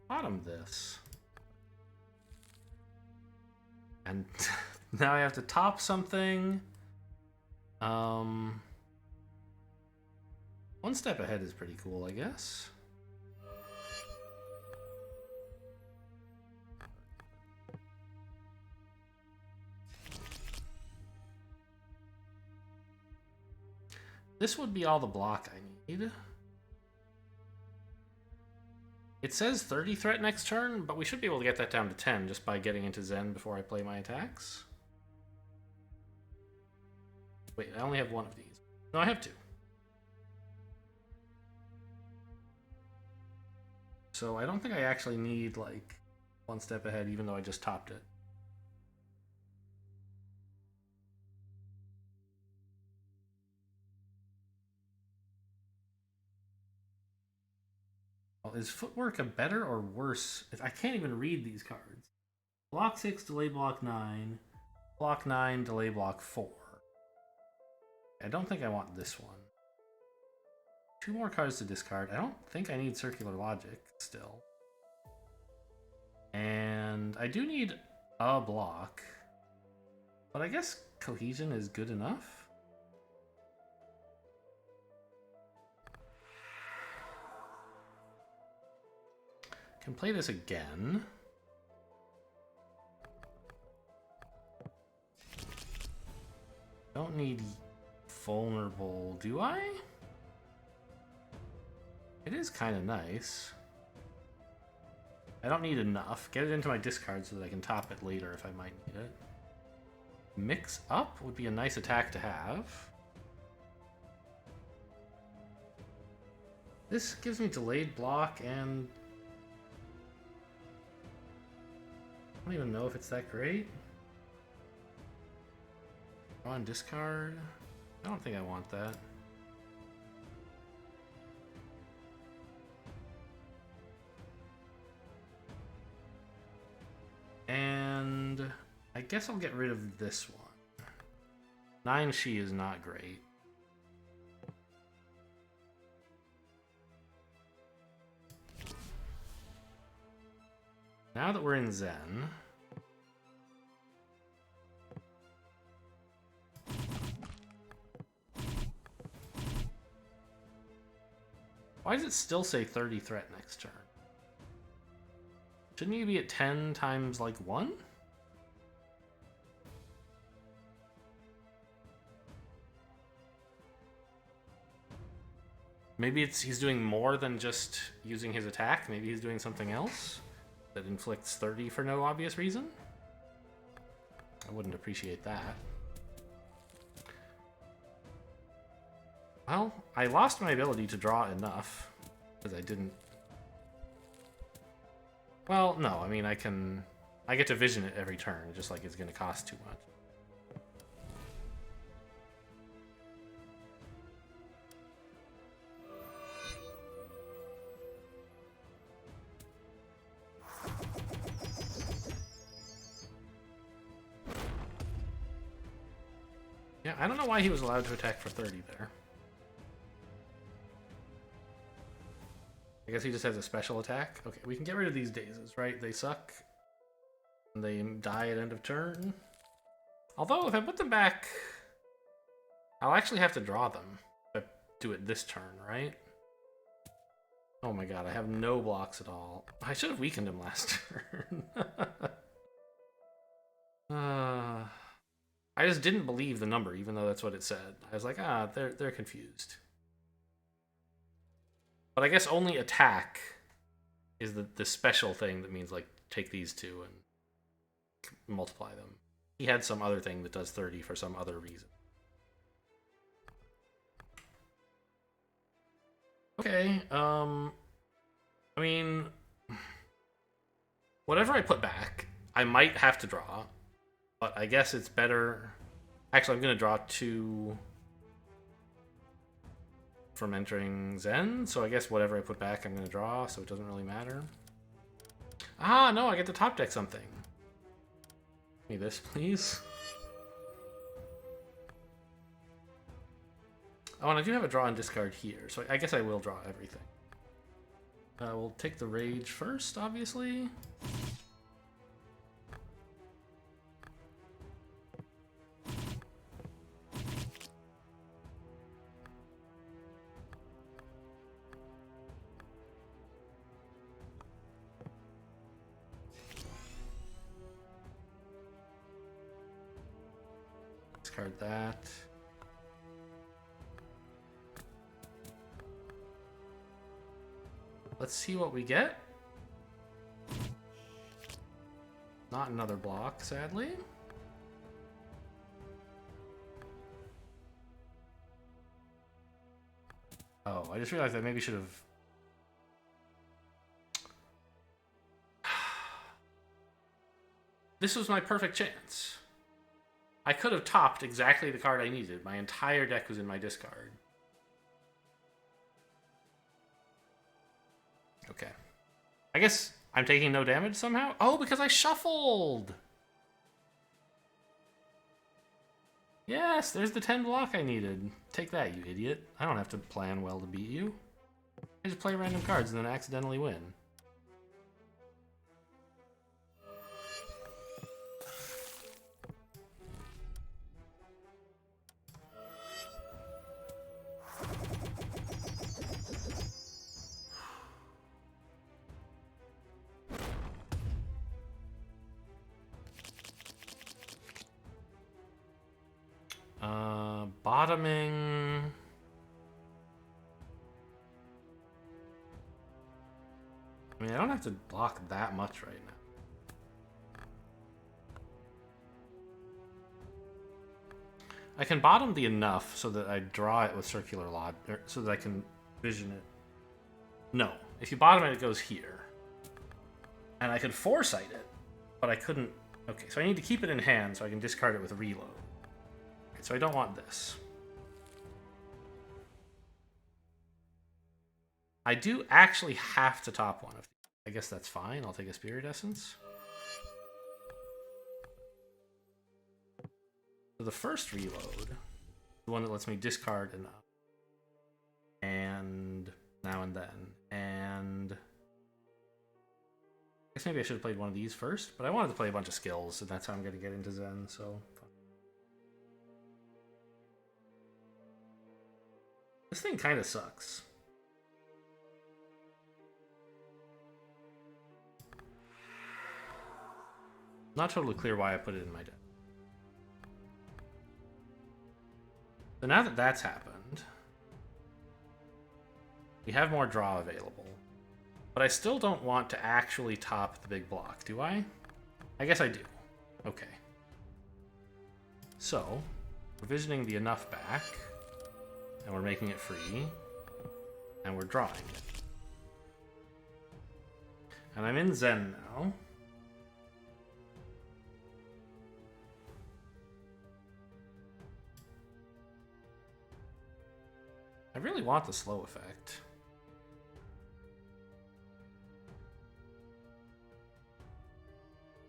Bottom this. And now I have to top something. One step ahead is pretty cool, I guess. This would be all the block I need. It says 30 threat next turn, but we should be able to get that down to 10 just by getting into Zen before I play my attacks. Wait, I only have one of these. No, I have two. So I don't think I actually need, like, one step ahead, even though I just topped it. Well, is footwork a better or worse? I can't even read these cards. Block 6, delay block 9. Block 9, delay block 4. I don't think I want this one. 2 more cards to discard. I don't think I need Circular Logic still. And I do need a block. But I guess Cohesion is good enough. Can play this again. Don't need vulnerable, do I? It is kind of nice. I don't need enough. Get it into my discard so that I can top it later if I might need it. Mix up would be a nice attack to have. This gives me delayed block and... I don't even know if it's that great. Draw and discard. I don't think I want that. And I guess I'll get rid of this one. 9 Shi is not great. Now that we're in Zen, why does it still say 30 threat next turn? Shouldn't you be at 10 times like 1? Maybe he's doing more than just using his attack. Maybe he's doing something else that inflicts 30 for no obvious reason. I wouldn't appreciate that. Well, I lost my ability to draw enough because I didn't. Well, no, I mean I get to vision it every turn, just like it's going to cost too much. Yeah, I don't know why he was allowed to attack for 30 there. I guess he just has a special attack. Okay, we can get rid of these dazes, right? They suck. And they die at end of turn. Although, if I put them back, I'll actually have to draw them if I do it this turn, right? Oh my god, I have no blocks at all. I should have weakened him last turn. I just didn't believe the number, even though that's what it said. I was like, they're confused. But I guess only attack is the special thing that means, like, take these two and multiply them. He had some other thing that does 30 for some other reason. Okay, I mean, whatever I put back, I might have to draw, but I guess it's better... Actually, I'm going to draw 2 from entering Zen, so I guess whatever I put back I'm going to draw, so it doesn't really matter. Ah, no, I get to top deck something. Give me this, please. Oh, and I do have a draw and discard here, so I guess I will draw everything. We'll take the Rage first, obviously. Discard that. Let's see what we get. Not another block, sadly. Oh, I just realized I maybe should have... This was my perfect chance. I could have topped exactly the card I needed. My entire deck was in my discard. Okay. I guess I'm taking no damage somehow? Oh, because I shuffled! Yes, there's the 10 block I needed. Take that, you idiot. I don't have to plan well to beat you. I just play random cards and then accidentally win. Bottoming... I mean, I don't have to block that much right now. I can bottom the enough so that I draw it with circular logic, so that I can vision it. No, if you bottom it, it goes here. And I could foresight it, but I couldn't... Okay, so I need to keep it in hand so I can discard it with reload. Right, so I don't want this. I do actually have to top one of these. I guess that's fine. I'll take a Spirit Essence. So the first reload, the one that lets me discard enough, and now and then, and I guess maybe I should have played one of these first, but I wanted to play a bunch of skills, and that's how I'm going to get into Zen, so... This thing kind of sucks. Not totally clear why I put it in my deck. So now that that's happened, we have more draw available. But I still don't want to actually top the big block, do I? I guess I do. Okay. So, we're visioning the enough back, and we're making it free, and we're drawing it. And I'm in Zen now. I really want the slow effect.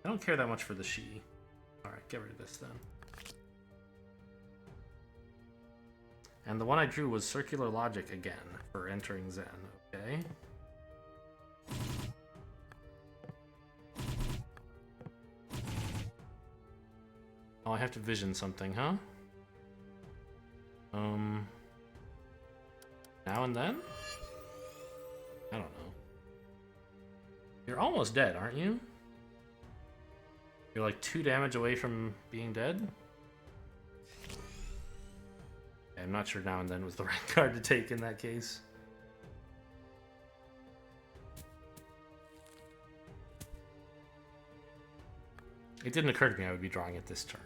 I don't care that much for the Shi. Alright, get rid of this then. And the one I drew was Circular Logic again for entering Zen, okay? Oh, I have to vision something, huh? Now and then? I don't know. You're almost dead, aren't you? You're like 2 damage away from being dead? I'm not sure now and then was the right card to take in that case. It didn't occur to me I would be drawing it this turn.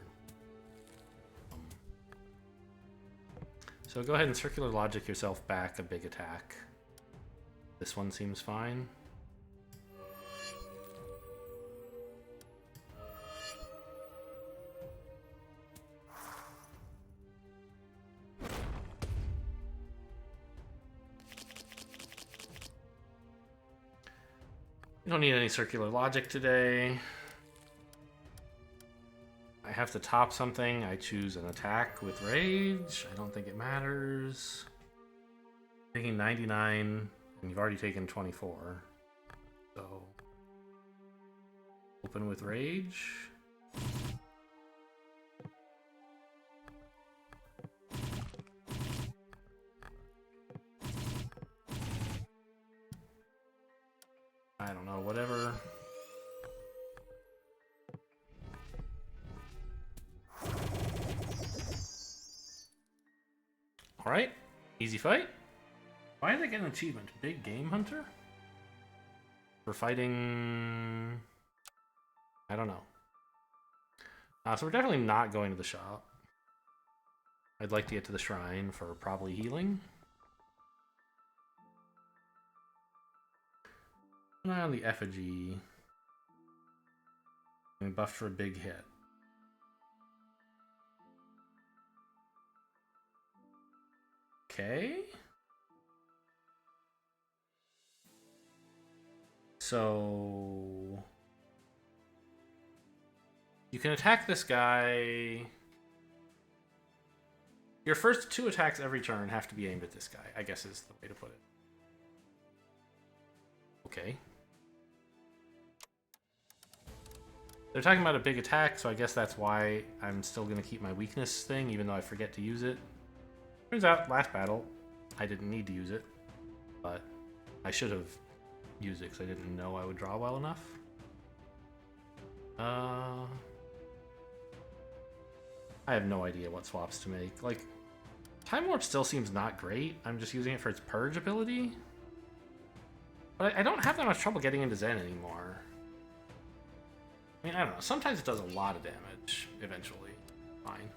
So go ahead and Circular Logic yourself back a big attack. This one seems fine. You don't need any Circular Logic today. I have to top something. I choose an attack with Rage. I don't think it matters. Taking 99, and you've already taken 24. So, open with Rage. I don't know, whatever. Alright, easy fight. Why did I get an achievement? Big Game Hunter? For fighting... I don't know. So we're definitely not going to the shop. I'd like to get to the shrine for probably healing. An eye on the effigy. And buffed for a big hit. Okay. So you can attack this guy. Your first 2 attacks every turn have to be aimed at this guy, I guess is the way to put it. Okay. They're talking about a big attack, so I guess that's why I'm still going to keep my weakness thing, even though I forget to use it. Turns out, last battle, I didn't need to use it, but I should have used it because I didn't know I would draw well enough. I have no idea what swaps to make. Like, Time Warp still seems not great. I'm just using it for its Purge ability. But I don't have that much trouble getting into Zen anymore. I mean, I don't know. Sometimes it does a lot of damage, eventually. Fine.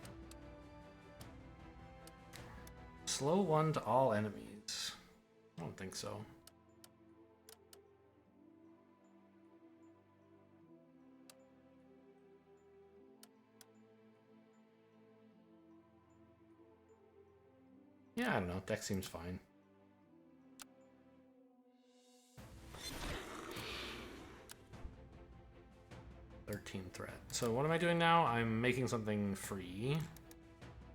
Slow 1 to all enemies. I don't think so. Yeah, I don't know. Deck seems fine. Threat. So what am I doing now? I'm making something free.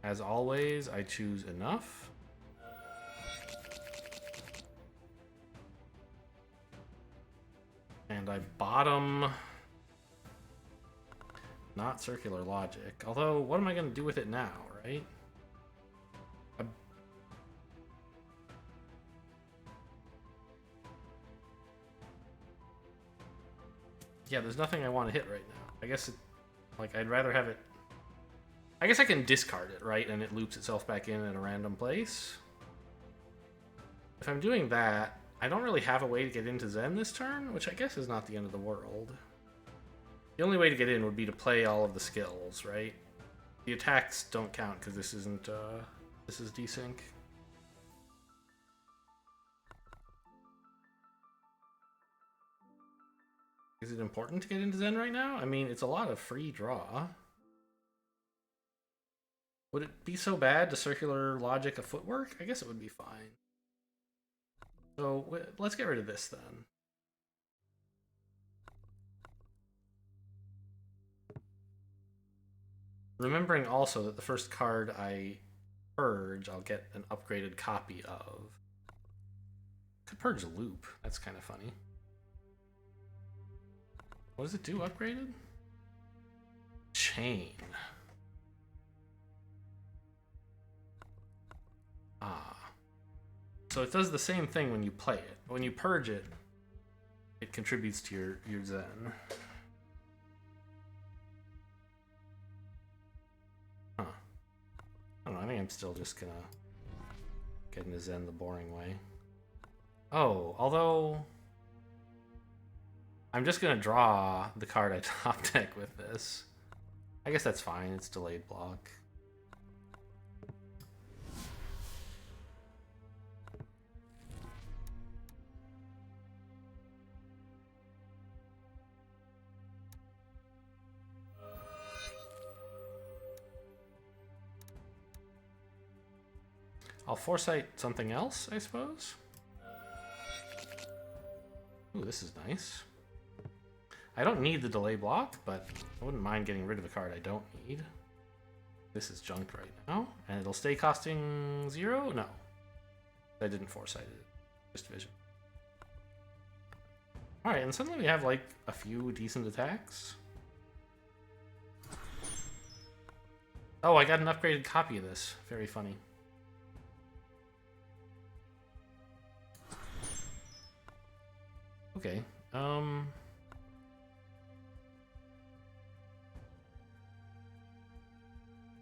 As always, I choose enough. And I bottom... Not circular logic. Although, what am I going to do with it now, right? Yeah, there's nothing I want to hit right now. I guess, like, I'd rather have it... I guess I can discard it, right? And it loops itself back in at a random place. If I'm doing that, I don't really have a way to get into Zen this turn, which I guess is not the end of the world. The only way to get in would be to play all of the skills, right? The attacks don't count because this isn't, this is desync. Is it important to get into Zen right now? I mean, it's a lot of free draw. Would it be so bad to circular logic a footwork? I guess it would be fine. So let's get rid of this then. Remembering also that the first card I purge, I'll get an upgraded copy of. Could purge Loop. That's kind of funny. What does it do, upgraded? Chain. Ah. So it does the same thing when you play it. But when you purge it, it contributes to your Zen. Huh. I don't know, I think I'm still just gonna get into Zen the boring way. Oh, although... I'm just gonna draw the card I top deck with this. I guess that's fine, it's delayed block. I'll foresight something else, I suppose. Ooh, this is nice. I don't need the delay block, but I wouldn't mind getting rid of a card I don't need. This is junked right now, and it'll stay costing 0? No. I didn't foresight it. Just vision. Alright, and suddenly we have like a few decent attacks. Oh, I got an upgraded copy of this. Very funny. Okay.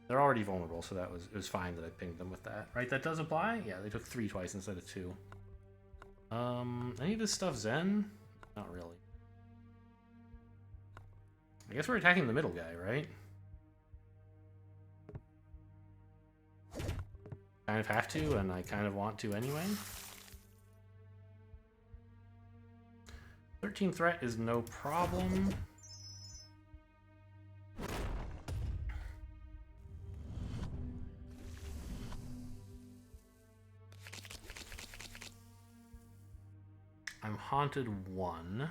They're already vulnerable, so it was fine that I pinged them with that. Right, that does apply? Yeah, they took 3 twice instead of 2. Any of this stuff Zen? Not really. I guess we're attacking the middle guy, right? Kind of have to, and I kind of want to anyway. 13 threat is no problem. I'm haunted 1.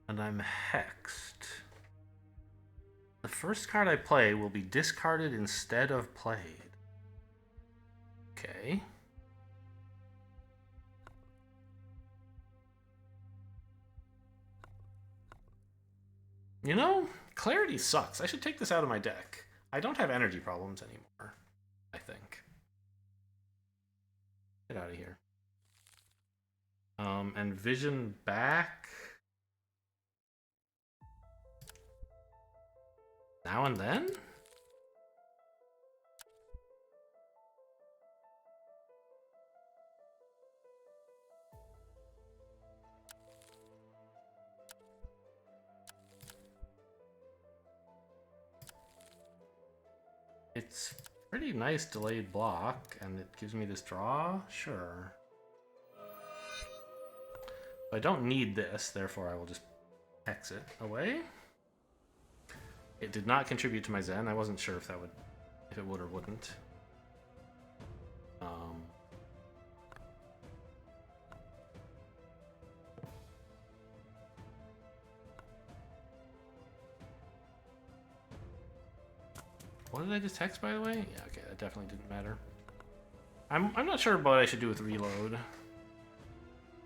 And I'm hexed. The first card I play will be discarded instead of played. Okay. You know, Clarity sucks. I should take this out of my deck. I don't have energy problems anymore, I think. Get out of here. And Vision back. Now and then? It's pretty nice delayed block, and it gives me this draw? Sure. I don't need this, therefore I will just exit away. It did not contribute to my Zen. I wasn't sure if that would, if it would or wouldn't. What did I just text, by the way? Yeah, okay, that definitely didn't matter. I'm not sure what I should do with reload.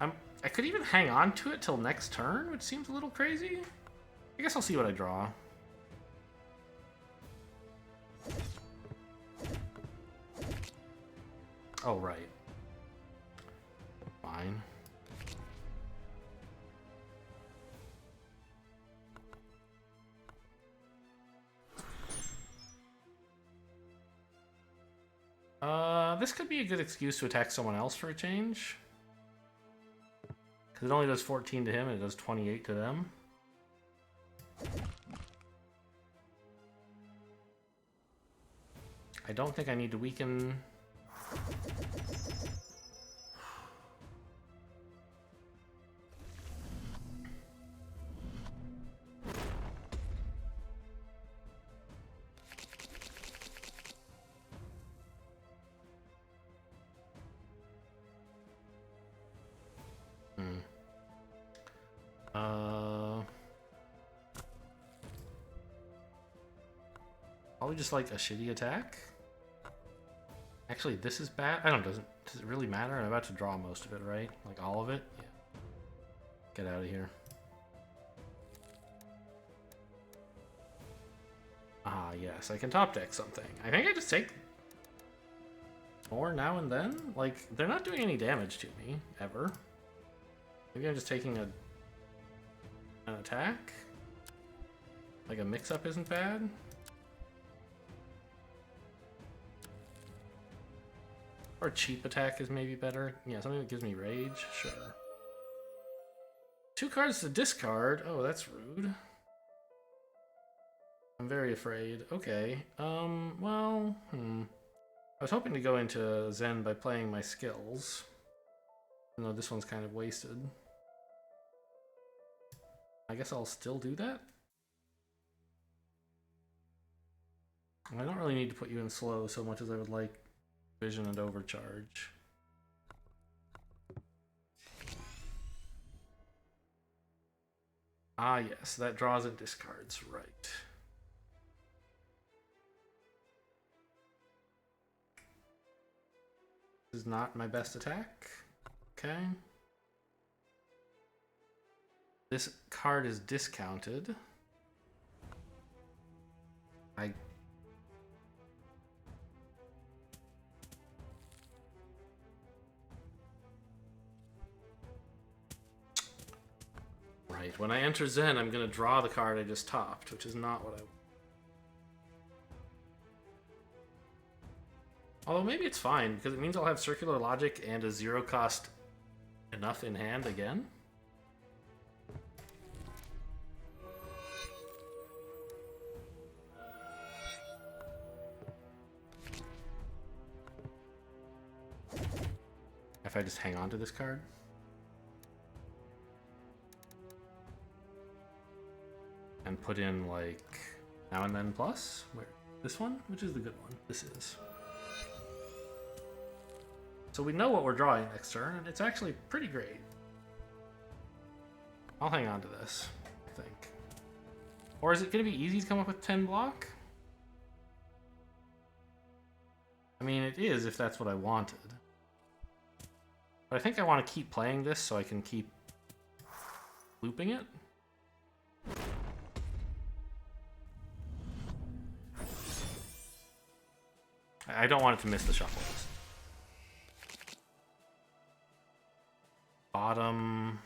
I could even hang on to it till next turn, which seems a little crazy. I guess I'll see what I draw. Oh, right. Fine. This could be a good excuse to attack someone else for a change. Because it only does 14 to him and it does 28 to them. I don't think I need to weaken. Probably just like a shitty attack. Actually, this is bad. I don't know, does it really matter? I'm about to draw most of it, right? Like all of it? Yeah. Get out of here. Ah, yes, I can top deck something. I think I just take more now and then. Like, they're not doing any damage to me, ever. Maybe I'm just taking an attack? Like a mix-up isn't bad? Or a cheap attack is maybe better. Yeah, something that gives me rage, sure. 2 cards to discard? Oh, that's rude. I'm very afraid. Okay, well, I was hoping to go into Zen by playing my skills. Even though this one's kind of wasted. I guess I'll still do that? I don't really need to put you in slow so much as I would like Vision and Overcharge. Ah, yes, that draws and discards, right. This is not my best attack. Okay. This card is discounted. Right, when I enter Zen, I'm going to draw the card I just topped, which is not what I... Although maybe it's fine, because it means I'll have Circular Logic and a 0-cost enough in hand again. If I just hang on to this card. and put in like Now and Then Plus. Where? This one? Which is the good one? This is. So we know what we're drawing next turn, and it's actually pretty great. I'll hang on to this, I think. Or is it going to be easy to come up with 10 block? I mean, it is if that's what I wanted. But I think I want to keep playing this so I can keep looping it. I don't want it to miss the shuffles. Bottom.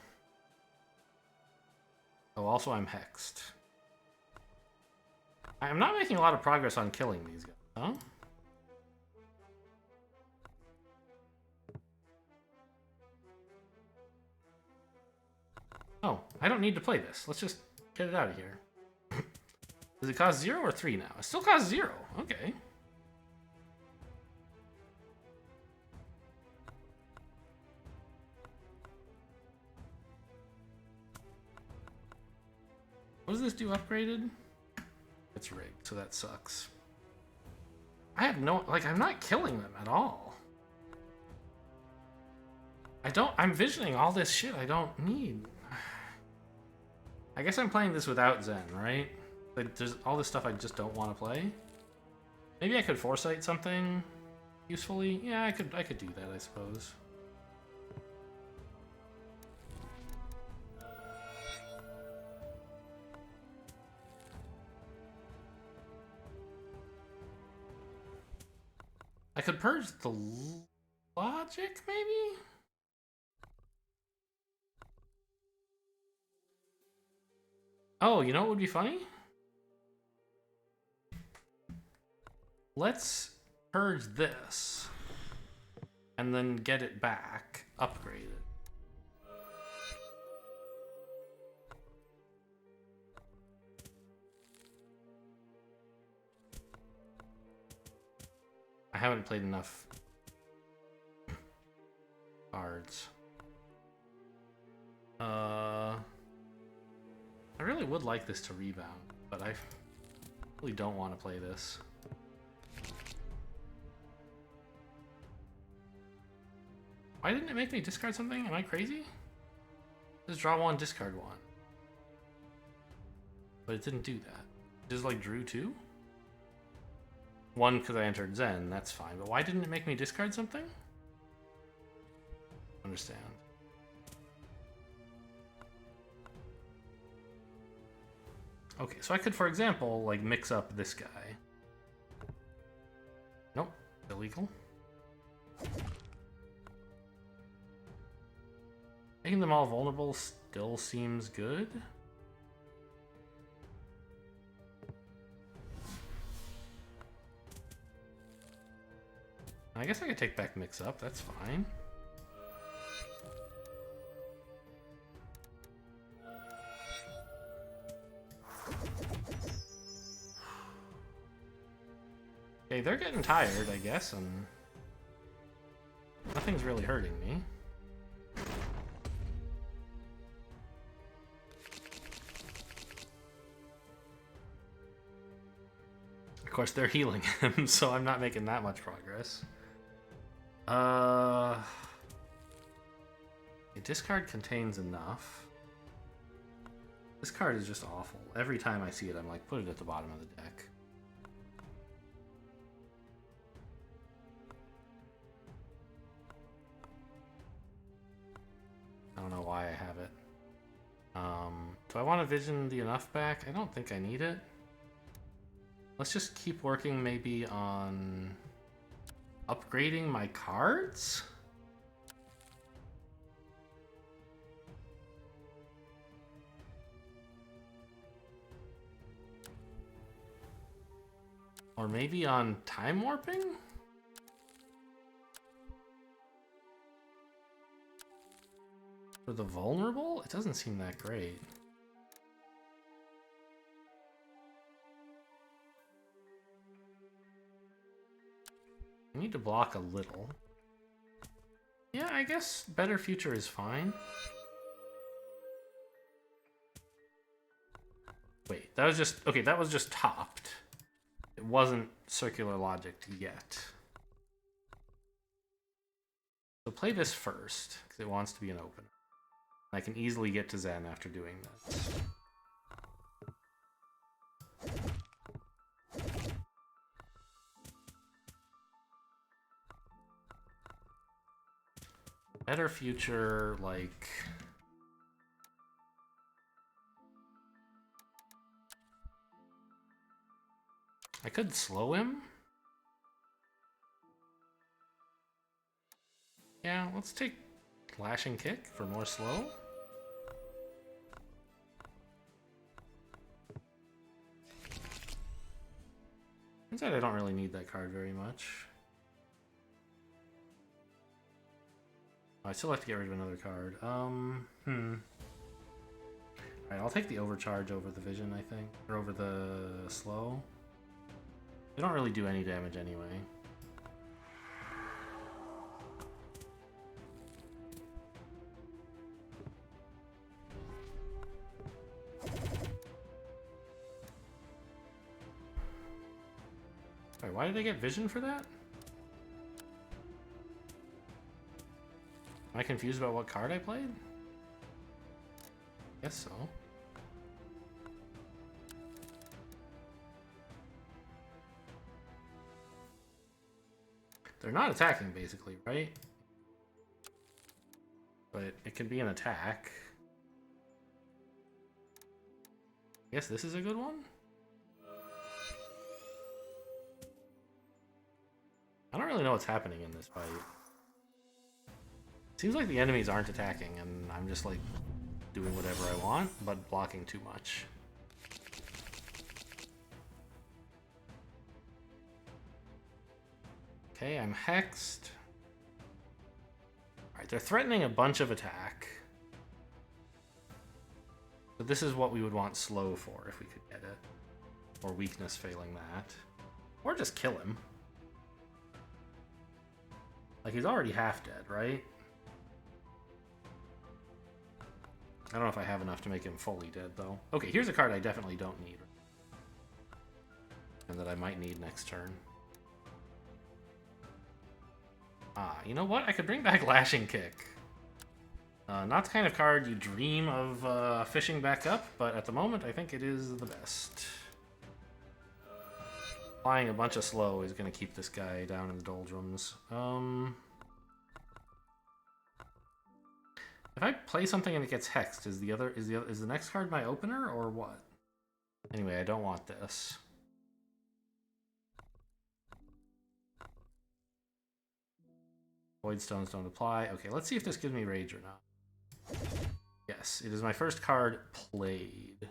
Oh, also I'm hexed. I'm not making a lot of progress on killing these guys, huh? Oh, I don't need to play this. Let's just get it out of here. Does it cost 0 or 3 now? It still costs 0. Okay. What does this do upgraded? It's rigged, so that sucks. I have no, like, I'm not killing them at all. I'm visioning all this shit I don't need. I guess I'm playing this without Zen, right? Like, there's all this stuff I just don't want to play. Maybe I could foresight something usefully. Yeah, I could do that, I suppose. I could purge the logic, maybe? Oh, you know what would be funny? Let's purge this and then get it back upgraded. I haven't played enough cards. I really would like this to rebound, but I really don't want to play this. Why didn't it make me discard something? Am I crazy? Just draw 1, discard 1. But it didn't do that. Just like drew 2? 1 because I entered Zen, that's fine. But why didn't it make me discard something? Understand. Okay, so I could, for example, like mix up this guy. Nope, illegal. Making them all vulnerable still seems good. I guess I could take back mix up, that's fine. Okay, they're getting tired, I guess, and nothing's really hurting me. Of course, they're healing him, so I'm not making that much progress. A discard contains enough. This card is just awful. Every time I see it, I'm like, put it at the bottom of the deck. I don't know why I have it. Do I want to vision the enough back? I don't think I need it. Let's just keep working maybe on upgrading my cards? Or maybe on time warping? For the vulnerable? It doesn't seem that great. I need to block a little. Yeah, I guess better future is fine. Wait, that was just... Okay, that was just topped. It wasn't circular logic yet. So play this first, because it wants to be an opener. I can easily get to Zen after doing this. Better future, like... I could slow him. Yeah, let's take Lashing Kick for more slow. Inside, I don't really need that card very much. I still have to get rid of another card. Alright, I'll take the Overcharge over the Vision, I think. Or over the Slow. They don't really do any damage anyway. Wait, why did I get Vision for that? Am I confused about what card I played? Guess so. They're not attacking, basically, right? But it could be an attack. I guess this is a good one? I don't really know what's happening in this fight. Seems like the enemies aren't attacking, and I'm just, like, doing whatever I want, but blocking too much. Okay, I'm hexed. Alright, they're threatening a bunch of attack. But this is what we would want slow for if we could get it. Or weakness failing that. Or just kill him. Like, he's already half dead, right? I don't know if I have enough to make him fully dead, though. Okay, here's a card I definitely don't need. And that I might need next turn. Ah, you know what? I could bring back Lashing Kick. Not the kind of card you dream of fishing back up, but at the moment I think it is the best. Applying a bunch of slow is going to keep this guy down in the doldrums. If I play something and it gets hexed, is the next card my opener or what? Anyway, I don't want this. Void Stones don't apply. Okay, let's see if this gives me Rage or not. Yes, it is my first card played.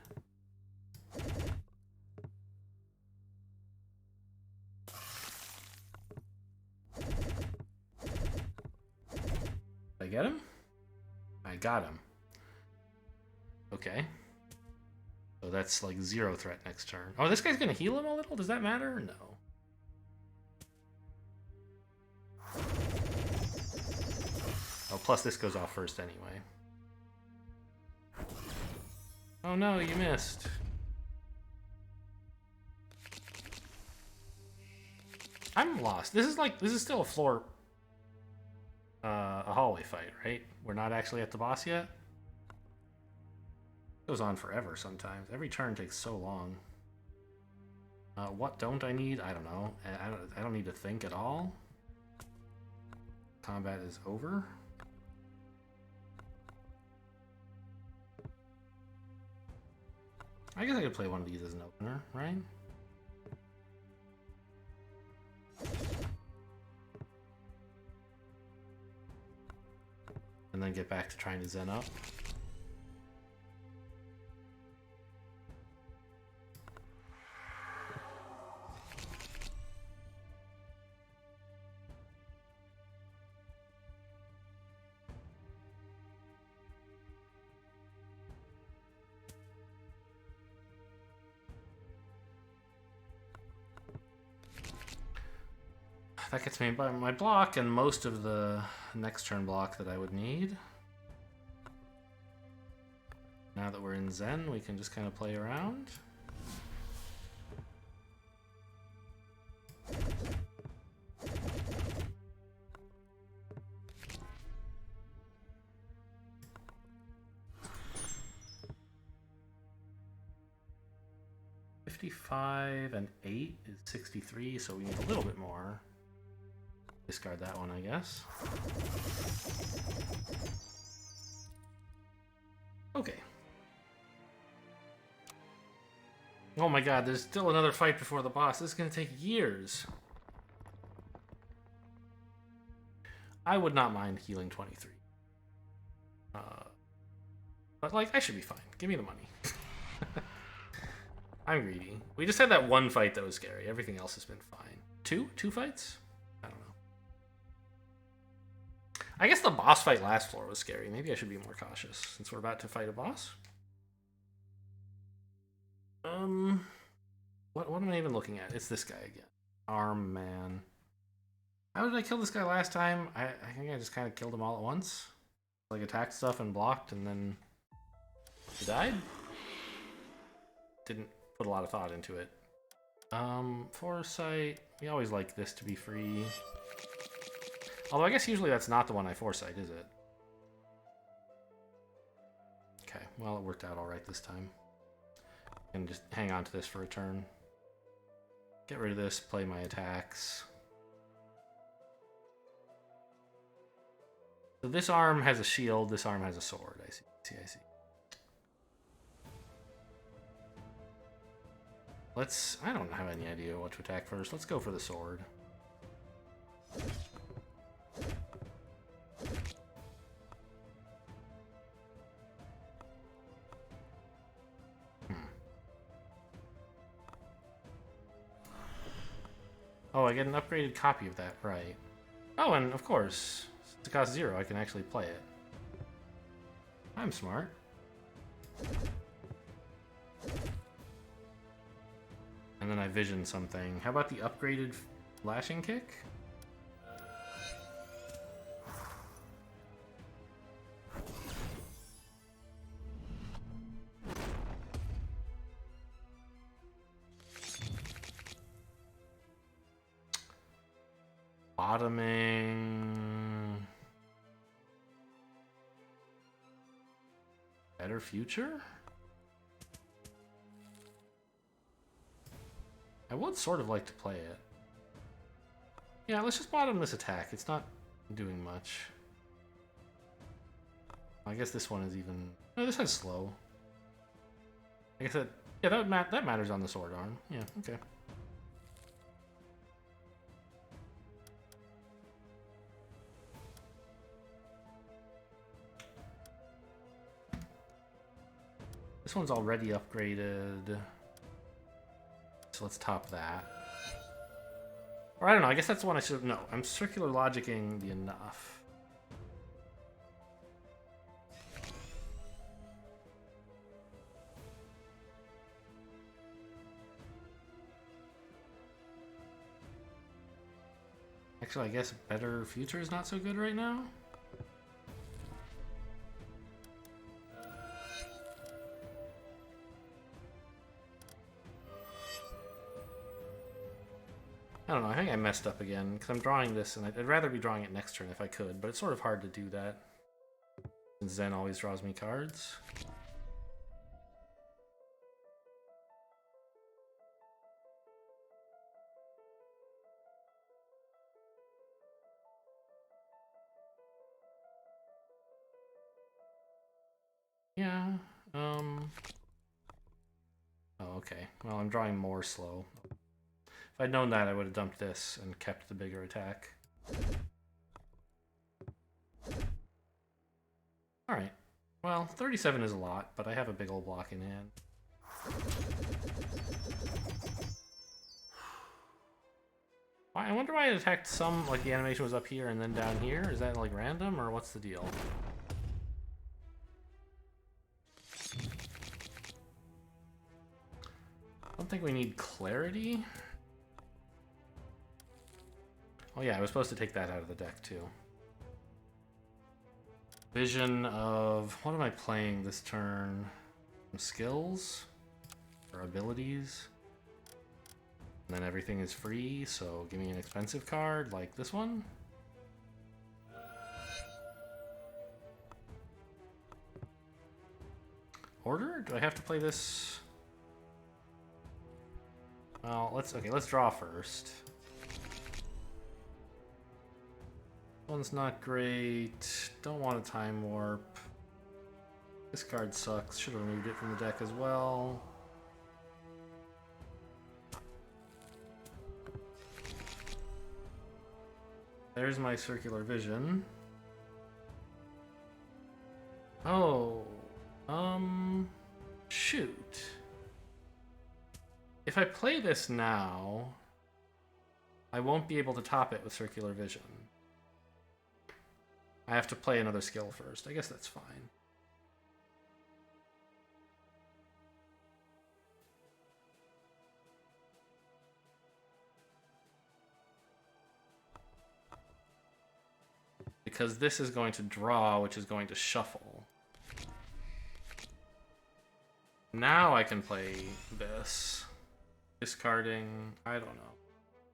Did I get him? I got him. Okay. So that's like 0 threat next turn. Oh, this guy's gonna heal him a little? Does that matter? No. Oh, plus this goes off first anyway. Oh no, you missed. I'm lost. This is still a floor, a hallway fight, right? We're not actually at the boss yet. It goes on forever sometimes. Every turn takes so long. What don't I need? I don't know. I don't need to think at all. Combat is over. I guess I could play one of these as an opener, right? And then get back to trying to Zen up. That gets me by my block and most of the next turn block that I would need. Now that we're in Zen, we can just kind of play around. $55 and 8 is 63, so we need a little bit more. Discard that one, I guess. Okay. Oh my god, there's still another fight before the boss. This is gonna take years. I would not mind healing 23. But, like, I should be fine. Give me the money. I'm greedy. We just had that one fight that was scary. Everything else has been fine. Two fights? I don't know. I guess the boss fight last floor was scary. Maybe I should be more cautious since we're about to fight a boss. What am I even looking at? It's this guy again. Arm Man. How did I kill this guy last time? I think I just kind of killed him all at once. Like, attacked stuff and blocked, and then he died? Didn't put a lot of thought into it. Foresight. We always like this to be free. Although I guess usually that's not the one I foresight, is it? Okay, well, it worked out alright this time. And just hang on to this for a turn. Get rid of this, play my attacks. So this arm has a shield, this arm has a sword. I see. I don't have any idea what to attack first. Let's go for the sword. Oh, I get an upgraded copy of that, right. Oh, and of course, since it costs 0, I can actually play it. I'm smart. And then I vision something. How about the upgraded lashing kick? Bottoming. Better future? I would sort of like to play it. Yeah, let's just bottom this attack. It's not doing much. I guess this one is even... No, this has slow. I guess that... Yeah, that matters on the sword arm. Yeah, okay. This one's already upgraded. So let's top that. Or I don't know, I guess that's the one I should... No, I'm circular logicking the enough. Actually, I guess better future is not so good right now. I don't know, I think I messed up again, because I'm drawing this, and I'd rather be drawing it next turn if I could, but it's sort of hard to do that, since Zen always draws me cards. Yeah, oh, okay. Well, I'm drawing more slow. If I'd known that, I would have dumped this and kept the bigger attack. Alright. Well, 37 is a lot, but I have a big old block in hand. I wonder why it attacked some, like the animation was up here and then down here. Is that like random, or what's the deal? I don't think we need clarity. Oh yeah, I was supposed to take that out of the deck too. Vision of... What am I playing this turn? some skills or abilities. And then everything is free, so give me an expensive card like this one. Order? Do I have to play this? Well, let's draw first. One's not great. Don't want a time warp. This card sucks. Should have removed it from the deck as well. There's my circular vision. Oh, shoot. If I play this now, I won't be able to top it with circular vision. I have to play another skill first. I guess that's fine. Because this is going to draw, which is going to shuffle. Now I can play this. Discarding, I don't know.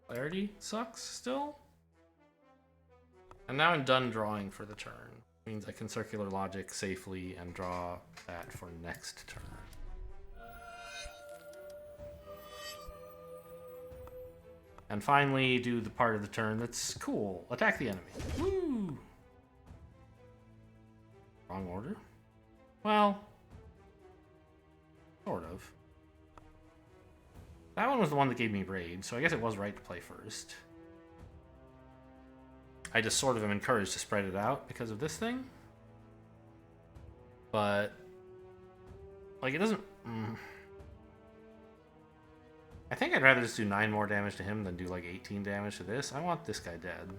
Clarity sucks still? And now I'm done drawing for the turn. Means I can circular logic safely and draw that for next turn. And finally do the part of the turn that's cool. Attack the enemy. Woo! Wrong order? Well, sort of. That one was the one that gave me raid, so I guess it was right to play first. I just sort of am encouraged to spread it out because of this thing. But, like, it doesn't... I think I'd rather just do 9 more damage to him than do, like, 18 damage to this. I want this guy dead.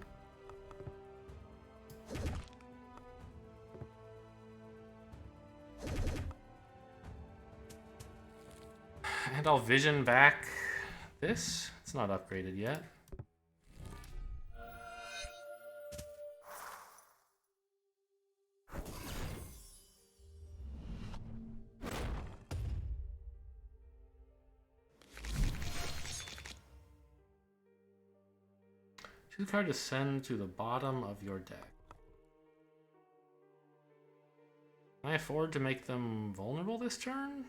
And I'll vision back this. It's not upgraded yet. Choose a card to send to the bottom of your deck. Can I afford to make them vulnerable this turn?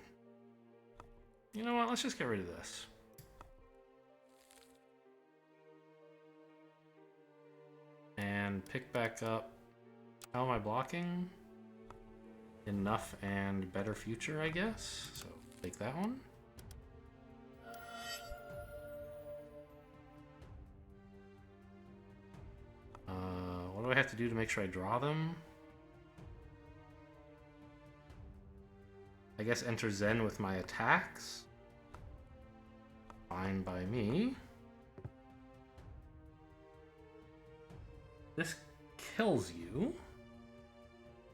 You know what? Let's just get rid of this. And pick back up. How am I blocking? Enough and better future, I guess. So take that one. What do I have to do to make sure I draw them? I guess enter Zen with my attacks. Fine by me. This kills you.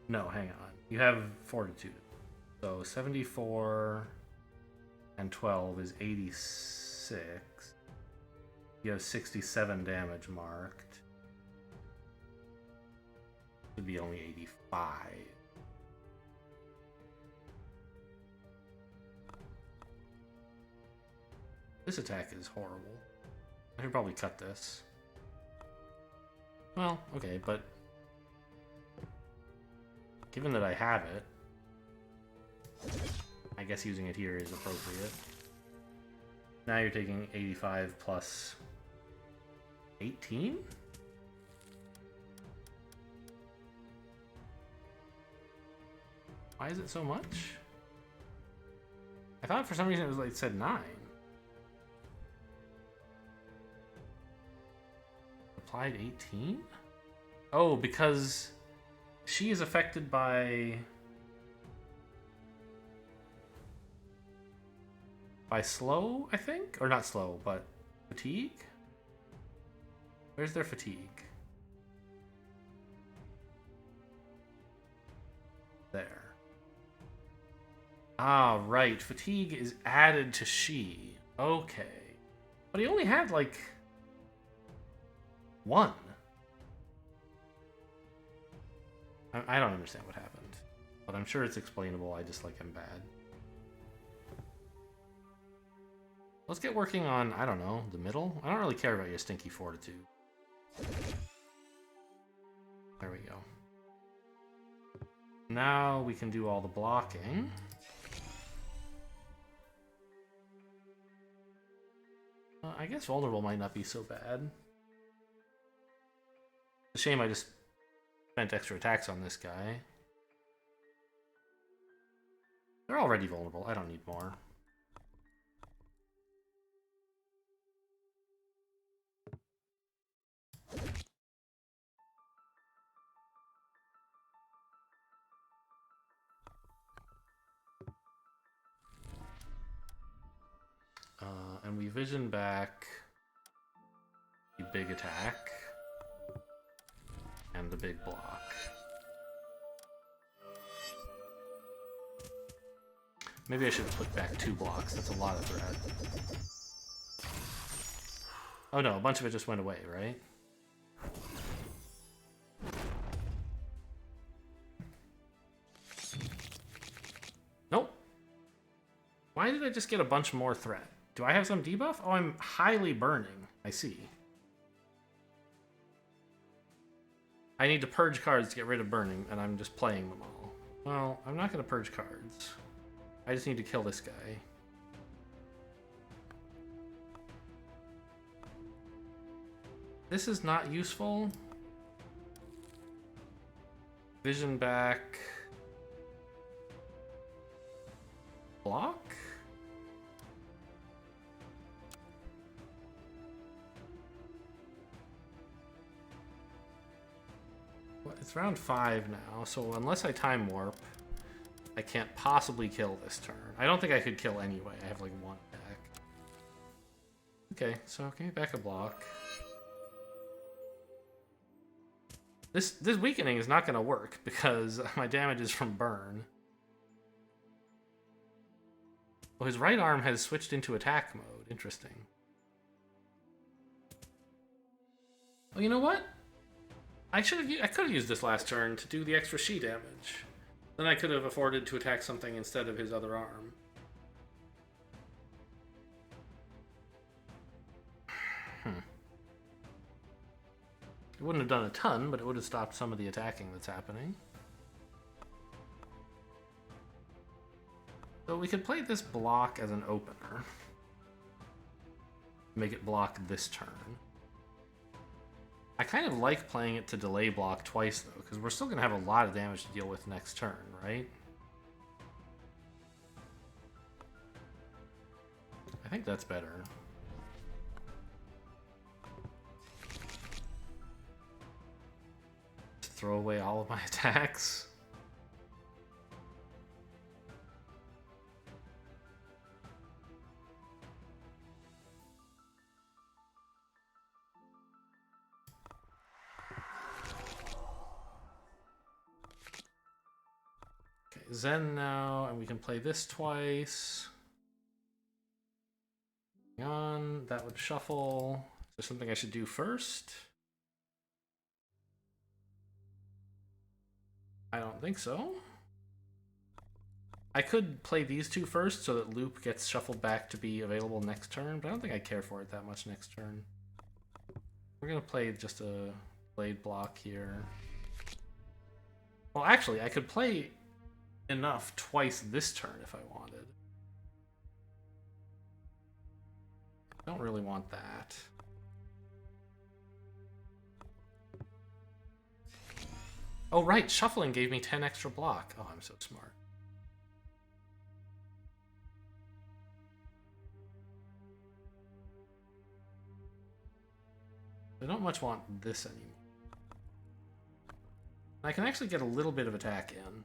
No, hang on. You have fortitude. So 74 and 12 is 86. You have 67 damage marked. Would be only 85. This attack is horrible. I should probably cut this. Well, okay, but given that I have it, I guess using it here is appropriate. Now you're taking 85 plus 18? Why is it so much? I thought for some reason it was like it said 9. Applied 18? Oh, because she is affected by slow, I think? Or not slow, but fatigue? Where's their fatigue? There. Ah, right. Fatigue is added to she. Okay. But he only had, like, 1. I don't understand what happened. But I'm sure it's explainable. I just, like, am bad. Let's get working on, I don't know, the middle? I don't really care about your stinky fortitude. There we go. Now we can do all the blocking. I guess vulnerable might not be so bad. It's a shame I just spent extra attacks on this guy. They're already vulnerable. I don't need more. And we vision back the big attack and the big block. Maybe I should put back 2 blocks. That's a lot of threat. Oh no, a bunch of it just went away, right? Nope. Why did I just get a bunch more threat? Do I have some debuff? Oh, I'm highly burning. I see. I need to purge cards to get rid of burning, and I'm just playing them all. Well, I'm not going to purge cards. I just need to kill this guy. This is not useful. Vision back. Block? It's round 5 now, so unless I time warp, I can't possibly kill this turn. I don't think I could kill anyway. I have like 1 attack. Okay, so give me back a block. This weakening is not going to work because my damage is from burn. Oh, his right arm has switched into attack mode. Interesting. Oh, you know what? I could have used this last turn to do the extra she damage. Then I could have afforded to attack something instead of his other arm. It wouldn't have done a ton, but it would have stopped some of the attacking that's happening. So we could play this block as an opener. Make it block this turn. I kind of like playing it to delay block twice, though, because we're still going to have a lot of damage to deal with next turn, right? I think that's better. Just throw away all of my attacks. Zen now, and we can play this twice. Hang on, that would shuffle. Is there something I should do first? I don't think so. I could play these 2 first so that Loop gets shuffled back to be available next turn, but I don't think I care for it that much next turn. We're gonna play just a blade block here. Well, actually, I could play enough twice this turn if I wanted. Don't really want that. Oh right, shuffling gave me 10 extra block. Oh, I'm so smart. I don't much want this anymore. I can actually get a little bit of attack in.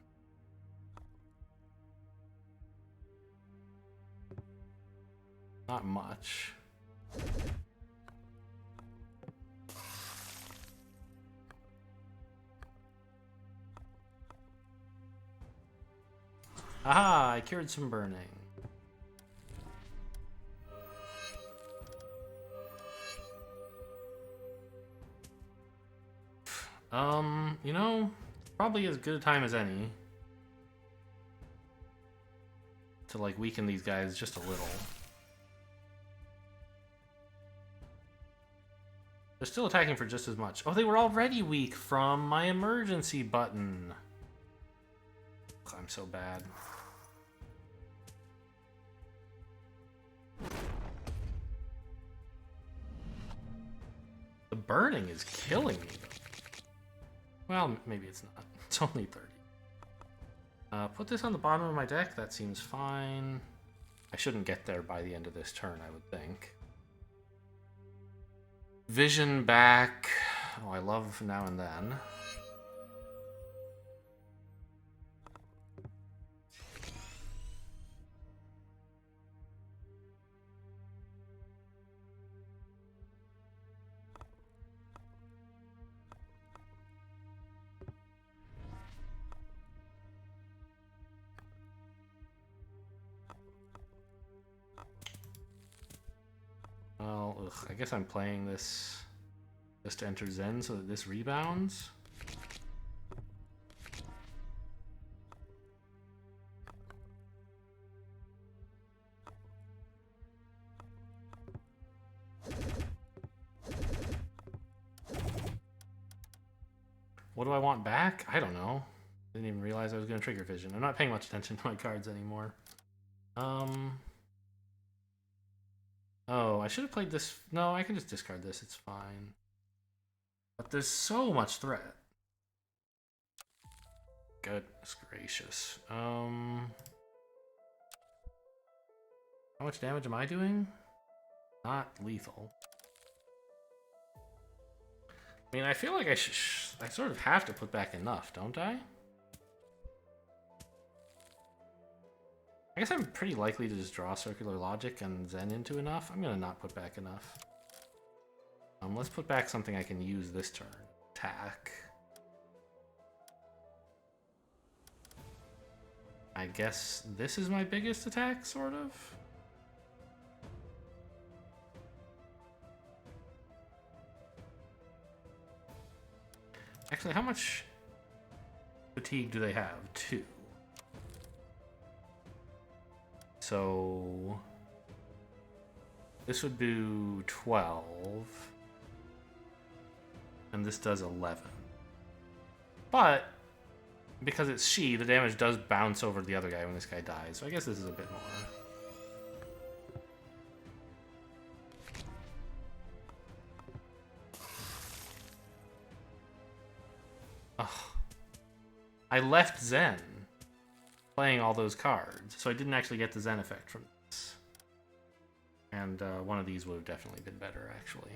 Not much. Aha! I cured some burning. You know, probably as good a time as any to like weaken these guys just a little. They're still attacking for just as much. Oh, they were already weak from my emergency button. I'm so bad. The burning is killing me. Well, maybe it's not. It's only 30. Put this on the bottom of my deck. That seems fine. I shouldn't get there by the end of this turn, I would think. Vision back. Oh, I love Now and Then. Well, ugh, I guess I'm playing this just to enter Zen so that this rebounds. What do I want back? I don't know. Didn't even realize I was going to trigger Vision. I'm not paying much attention to my cards anymore. Oh, I should have played this. No, I can just discard this. It's fine. But there's so much threat. Goodness gracious. How much damage am I doing? Not lethal. I mean, I feel like I sort of have to put back enough, don't I? I guess I'm pretty likely to just draw Circular Logic and Zen into enough. I'm gonna not put back enough. Let's put back something I can use this turn. Attack. I guess this is my biggest attack, sort of? Actually, how much fatigue do they have? 2. So this would do 12. And this does 11. But because it's she, the damage does bounce over the other guy when this guy dies. So I guess this is a bit more. Ugh. I left Zen playing all those cards, so I didn't actually get the Zen effect from this. And one of these would have definitely been better, actually.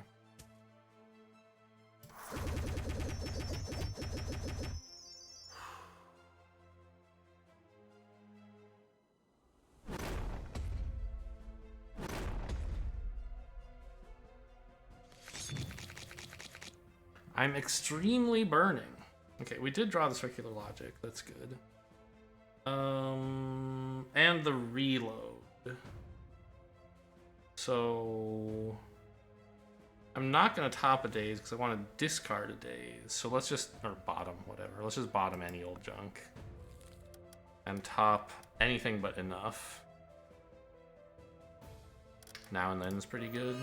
I'm extremely burning. Okay, we did draw the Circular Logic. That's good. And the reload. So I'm not going to top a Daze because I want to discard a Daze. So let's just, or bottom, whatever. Let's just bottom any old junk. And top anything but enough. Now and Then is pretty good.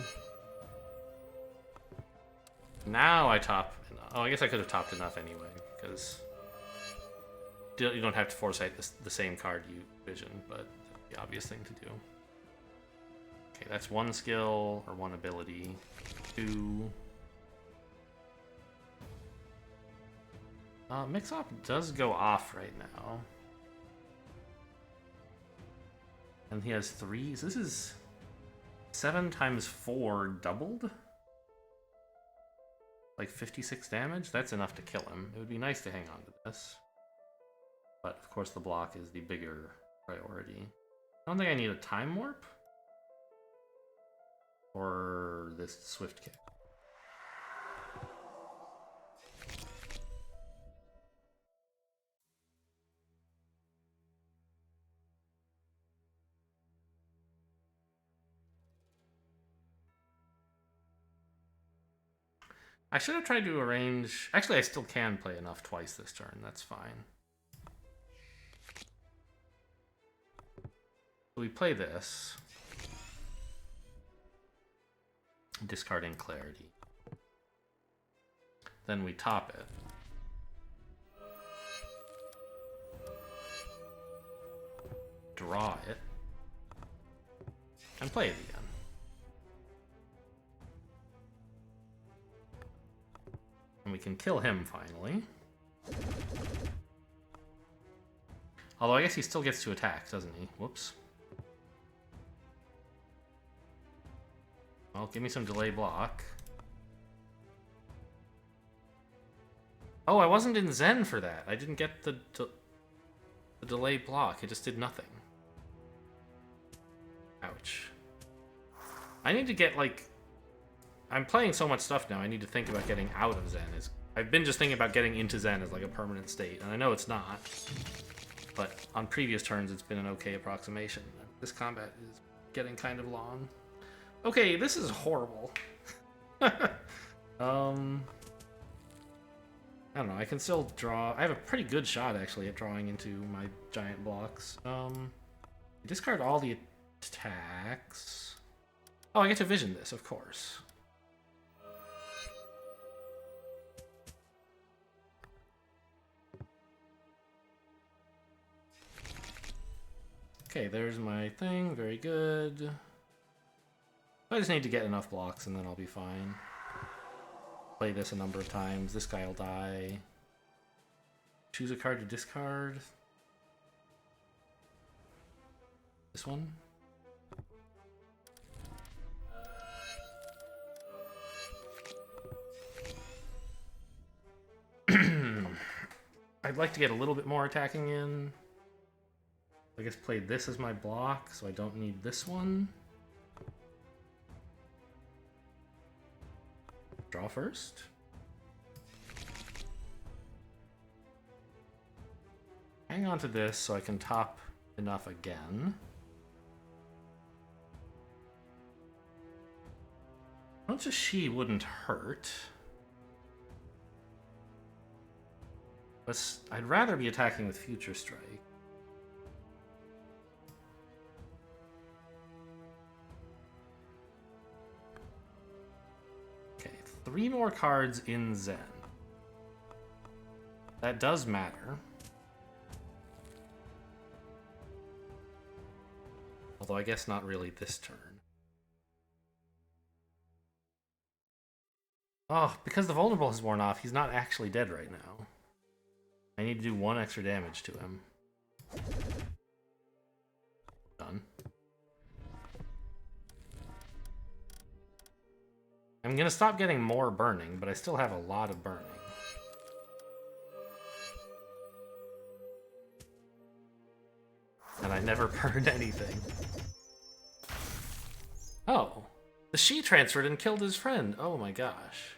Now I top enough. Oh, I guess I could have topped enough anyway, because you don't have to foresight the same card you vision, but the obvious thing to do. Okay, that's 1 skill, or 1 ability. 2. Mix-Up does go off right now. And he has 3, so this is 7 times 4 doubled? Like 56 damage? That's enough to kill him. It would be nice to hang on to this. But of course the block is the bigger priority. I don't think I need a Time Warp. Or this Swift Kick. I should have tried to arrange... Actually, I still can play enough twice this turn. That's fine. We play this. Discarding Clarity. then we top it. Draw it. And play it again. And we can kill him finally. Although I guess he still gets to attack, doesn't he? Whoops. Well, give me some delay block. Oh, I wasn't in Zen for that. I didn't get the delay block. It just did nothing. Ouch. I need to get, like... I'm playing so much stuff now, I need to think about getting out of Zen. I've been just thinking about getting into Zen as, like, a permanent state, and I know it's not. But on previous turns, it's been an okay approximation. This combat is getting kind of long. Okay, this is horrible. I don't know, I can still draw... I have a pretty good shot, actually, at drawing into my giant blocks. Discard all the attacks. Oh, I get to vision this, of course. Okay, there's my thing. Very good. I just need to get enough blocks and then I'll be fine. Play this a number of times. This guy will die. Choose a card to discard. This one. I'd like to get a little bit more attacking in. I guess play this as my block, so I don't need this one. Draw first. Hang on to this so I can top enough again. Bunch of she wouldn't hurt. But I'd rather be attacking with Future Strike. Okay, 3 more cards in Zen. That does matter. Although I guess not really this turn. Oh, because the vulnerable has worn off, he's not actually dead right now. I need to do 1 extra damage to him. Done. I'm gonna stop getting more burning, but I still have a lot of burning. And I never burned anything. Oh. The she transferred and killed his friend. Oh my gosh.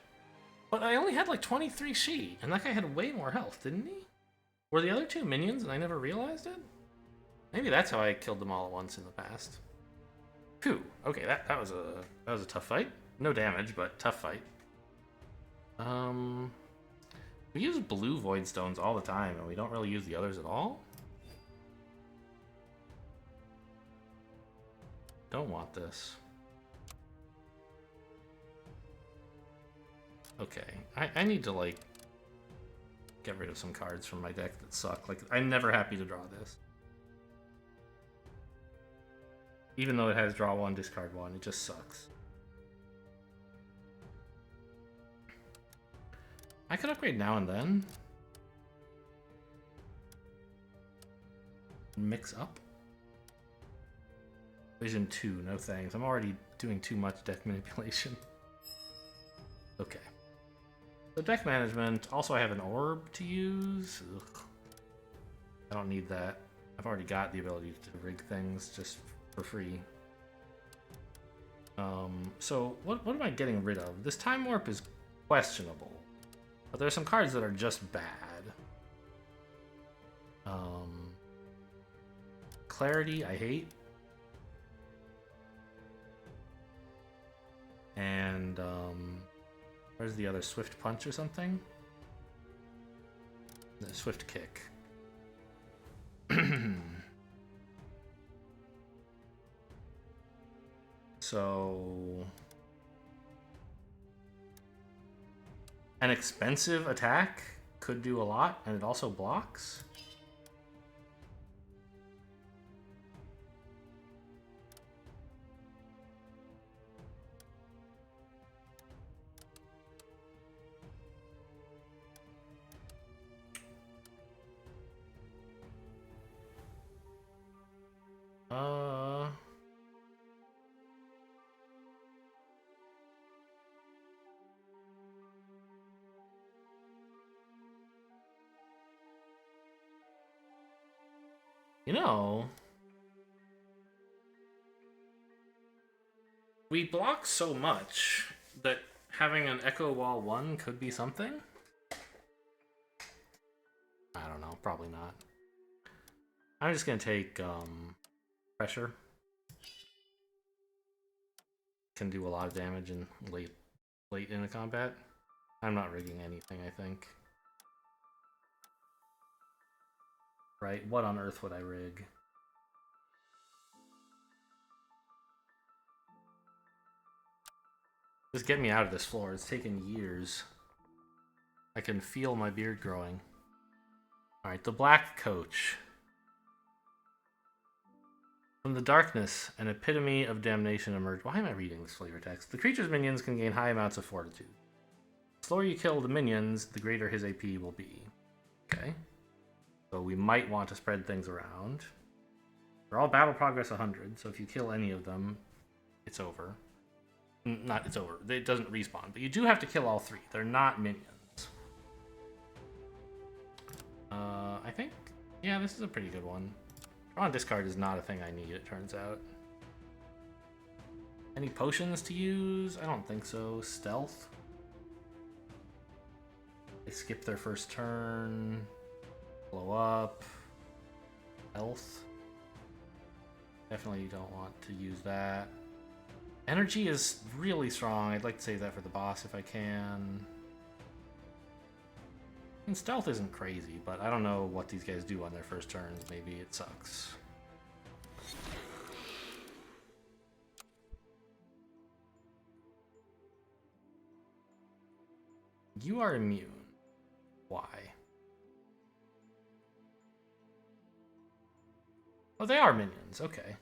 But I only had like 23 she, and that guy had way more health, didn't he? Were the other 2 minions and I never realized it? Maybe that's how I killed them all at once in the past. Phew. Okay, that was a tough fight. No damage, but tough fight. We use blue void stones all the time, and we don't really use the others at all. Don't want this. Okay, I need to, like, get rid of some cards from my deck that suck. Like, I'm never happy to draw this. Even though it has draw 1, discard 1, it just sucks. I could upgrade now and then. Mix up. Vision 2, no thanks. I'm already doing too much deck manipulation. Okay. So deck management. Also, I have an orb to use. Ugh. I don't need that. I've already got the ability to rig things just for free. So what am I getting rid of? This time warp is questionable, but there are some cards that are just bad. Clarity, I hate. And where's the other Swift Punch or something? The Swift Kick. So An expensive attack could do a lot, and it also blocks. You know, we block so much that having an Echo Wall 1 could be something? I don't know, probably not. I'm just gonna take pressure. Can do a lot of damage in late in a combat. I'm not rigging anything, I think. Right, what on earth would I rig? Just get me out of this floor. It's taken years. I can feel my beard growing. Alright, the Black Coach. From the darkness, an epitome of damnation emerged. Why am I reading this flavor text? The creature's minions can gain high amounts of fortitude. The slower you kill the minions, the greater his AP will be. Okay. So we might want to spread things around. They're all battle progress 100, so if you kill any of them, it's over. Not it's over. It doesn't respawn, but you do have to kill all 3. They're not minions. I think, yeah, this is a pretty good one. Draw and discard is not a thing I need, it turns out. Any potions to use? I don't think so. Stealth. They skip their first turn. Blow up. Health. Definitely don't want to use that. Energy is really strong. I'd like to save that for the boss if I can. And stealth isn't crazy, but I don't know what these guys do on their first turns. Maybe it sucks. You are immune. Why? Oh, they are minions. Okay.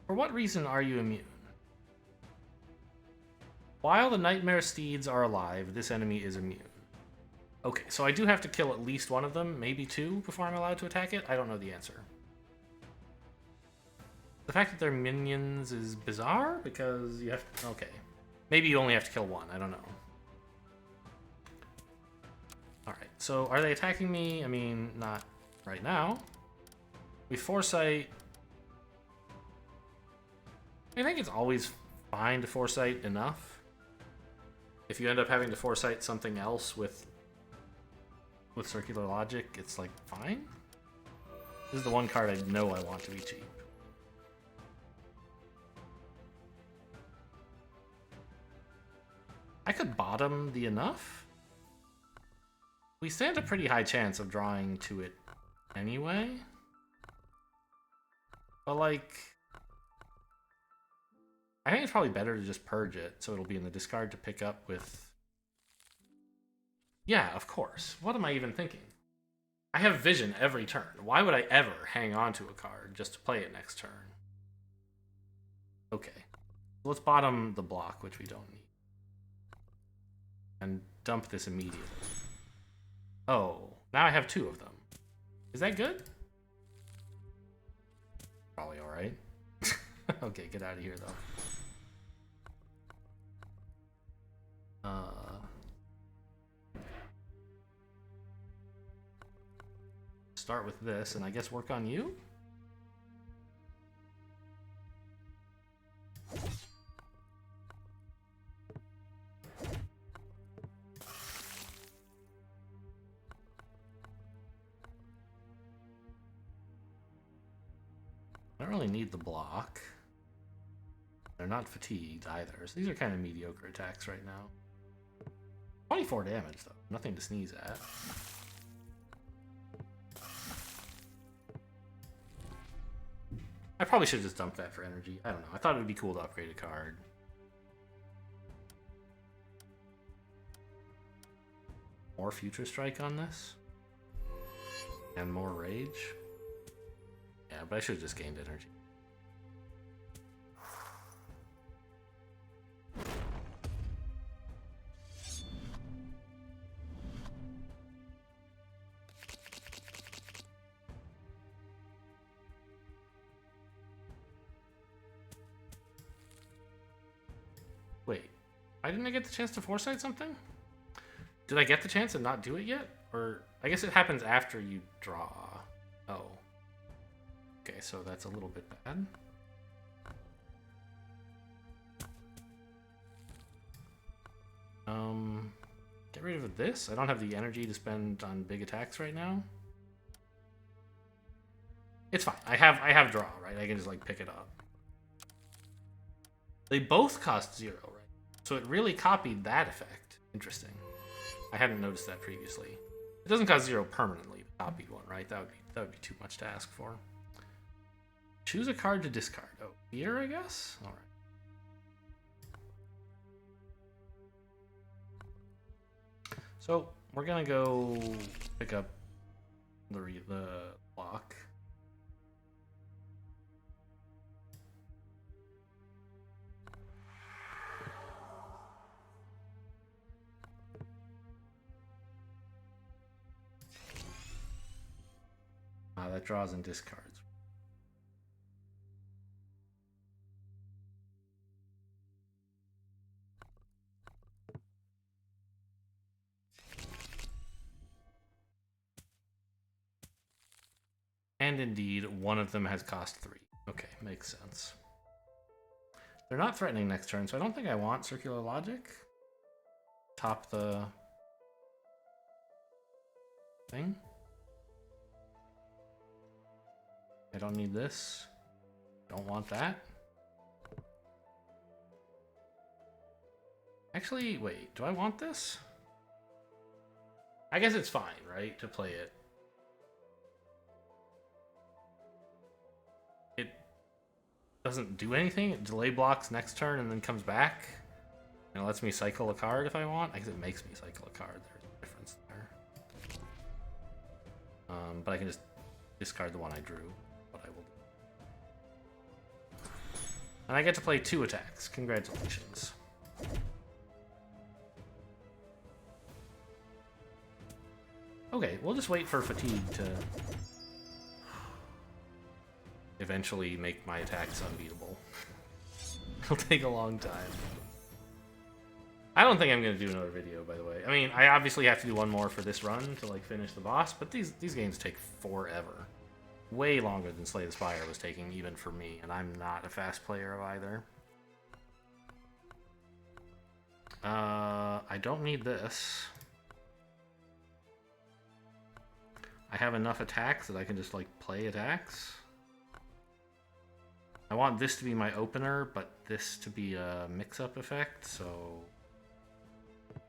For what reason are you immune? While the Nightmare Steeds are alive, this enemy is immune. Okay, so I do have to kill at least one of them, maybe 2, before I'm allowed to attack it? I don't know the answer. The fact that they're minions is bizarre, because you have to... Okay. Maybe you only have to kill 1, I don't know. Alright, so are they attacking me? I mean, not right now. We Foresight... I think it's always fine to Foresight enough. If you end up having to Foresight something else with Circular Logic, it's like fine. This is the one card I know I want to be cheap. I could bottom the enough. We stand a pretty high chance of drawing to it anyway. But like... I think it's probably better to just purge it, so it'll be in the discard to pick up with... Yeah, of course. What am I even thinking? I have vision every turn. Why would I ever hang on to a card just to play it next turn? Okay. Let's bottom the block, which we don't need. And dump this immediately. Oh, now I have 2 of them. Is that good? Probably alright. Okay, get out of here, though. Start with this, and I guess work on you? I don't really need the block. They're not fatigued either, so these are kind of mediocre attacks right now. 24 damage, though. Nothing to sneeze at. I probably should have just dumped that for energy. I don't know. I thought it would be cool to upgrade a card. More Future Strike on this. And more Rage. Yeah, but I should have just gained energy. Wait, why didn't I get the chance to foresight something? Did I get the chance and not do it yet? Or, I guess it happens after you draw. Oh. Okay, so that's a little bit bad. Get rid of this? I don't have the energy to spend on big attacks right now. It's fine. I have draw, right? I can just like pick it up. They both cost 0, right? So it really copied that effect. Interesting. I hadn't noticed that previously. It doesn't cost 0 permanently, the copied one, right? That would be too much to ask for. Choose a card to discard. Oh, here, I guess? Alright. So, we're gonna go pick up the block. That draws and discards. And indeed, one of them has cost 3. Okay, makes sense. They're not threatening next turn, so I don't think I want Circular Logic. Top the thing. I don't need this. Don't want that. Actually, wait, do I want this? I guess it's fine, right, to play it. It doesn't do anything. It delay blocks next turn and then comes back. And it lets me cycle a card if I want. I guess it makes me cycle a card. There's a difference there. But I can just discard the one I drew. What I will do. And I get to play 2 attacks. Congratulations. Okay, we'll just wait for Fatigue to eventually make my attacks unbeatable. It'll take a long time. I don't think I'm going to do another video, by the way. I mean, I obviously have to do one more for this run to like finish the boss, but these games take forever. Way longer than Slay the Spire was taking, even for me, and I'm not a fast player of either. I don't need this. I have enough attacks that I can just like play attacks. I want this to be my opener, but this to be a mix-up effect, so I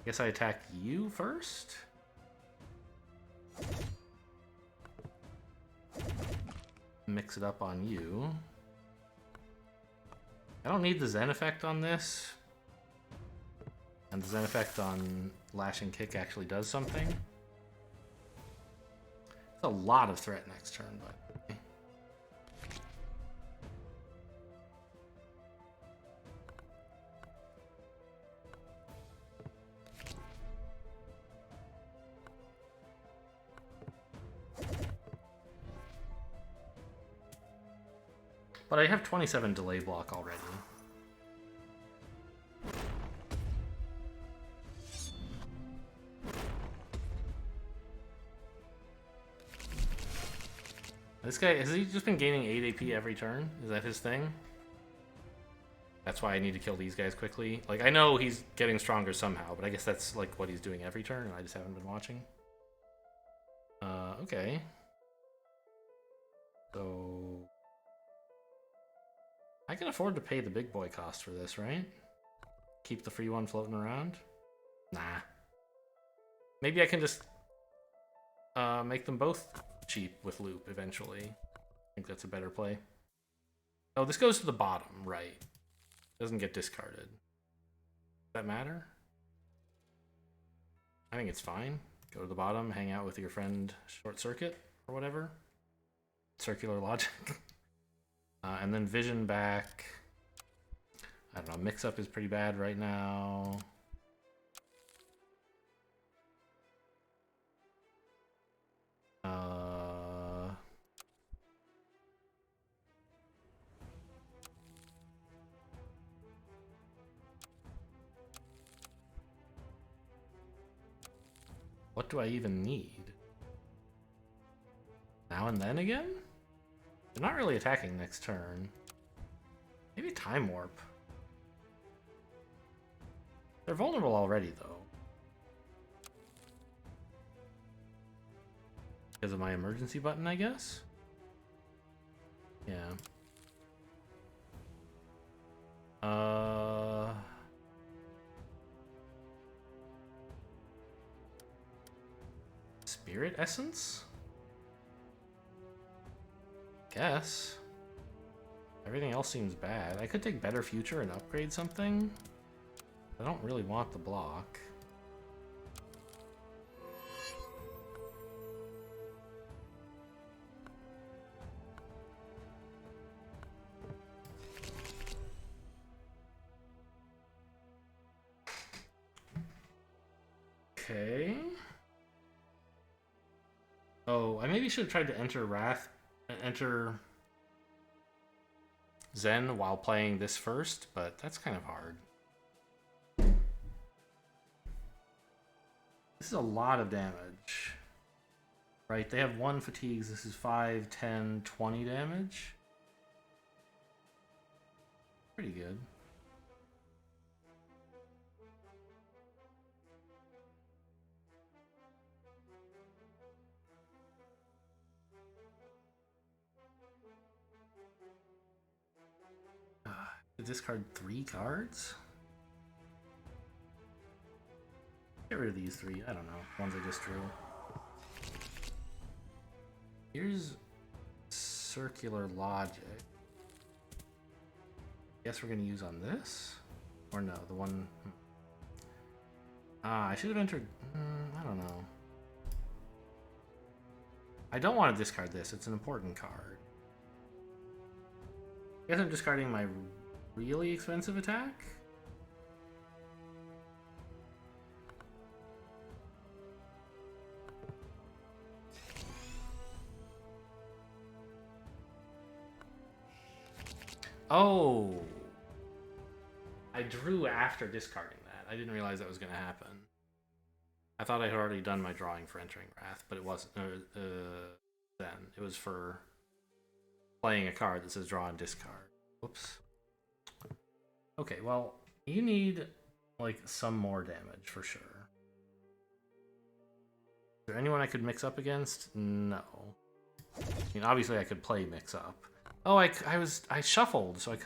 guess I attack you first? Mix it up on you. I don't need the Zen effect on this. And the Zen effect on Lashing Kick actually does something. It's a lot of threat next turn, but... But I have 27 delay block already. This guy, has he just been gaining 8 AP every turn? Is that his thing? That's why I need to kill these guys quickly. Like, I know he's getting stronger somehow, but I guess that's like what he's doing every turn, and I just haven't been watching. Okay. So... I can afford to pay the big boy cost for this, right? Keep the free one floating around? Nah. Maybe I can just make them both cheap with loop eventually. think that's a better play. Oh, this goes to the bottom, right. Doesn't get discarded. Does that matter? I think it's fine. Go to the bottom, hang out with your friend Short Circuit, or whatever. Circular logic. And then vision back. I don't know, mix-up is pretty bad right now. What do I even need? Now and then again? They're not really attacking next turn. Maybe Time Warp. They're vulnerable already, though. Because of my emergency button, I guess? Yeah. Spirit Essence? Guess. Everything else seems bad. I could take Better Future and upgrade something. I don't really want the block. Okay. Oh, I maybe should have tried to enter Zen while playing this first, but that's kind of hard. This is a lot of damage. Right, they have 1 fatigues. This is 5, 10, 20 damage. Pretty good. Discard 3 cards? Get rid of these 3. I don't know. Ones I just drew. Here's Circular Logic. Guess we're going to use on this? Or no, the one... I should have entered... I don't know. I don't want to discard this. It's an important card. I guess I'm discarding my really expensive attack? Oh! I drew after discarding that. I didn't realize that was going to happen. I thought I had already done my drawing for entering Wrath, but it wasn't then. It was for playing a card that says draw and discard. Whoops. Okay, well, you need, like, some more damage for sure. Is there anyone I could mix up against? No. I mean, obviously I could play mix up. Oh, I shuffled, so I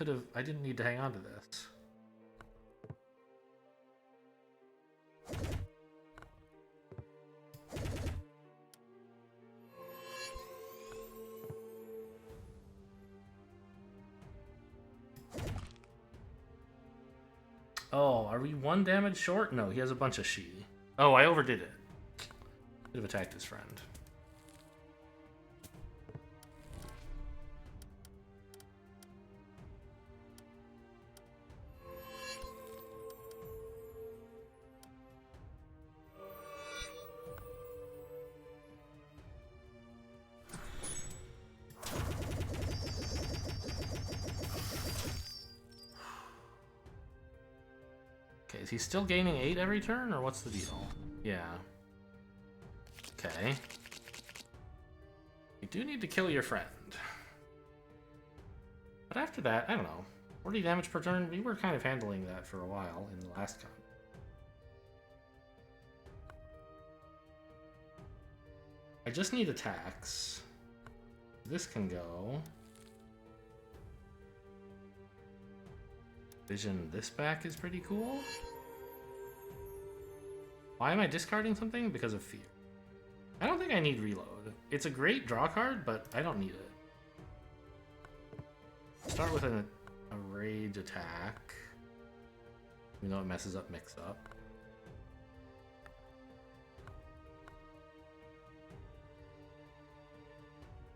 didn't need to hang on to this. Oh, are we 1 damage short? No, he has a bunch of Shi. Oh, I overdid it. Could have attacked his friend. Is he still gaining 8 every turn, or what's the deal? Yeah. Okay. You do need to kill your friend. But after that, I don't know. 40 damage per turn, we were kind of handling that for a while in the last con. I just need attacks. This can go. Vision this back is pretty cool. Why am I discarding something? Because of fear. I don't think I need reload. It's a great draw card, but I don't need it. Start with a rage attack. Even though it messes up mix up.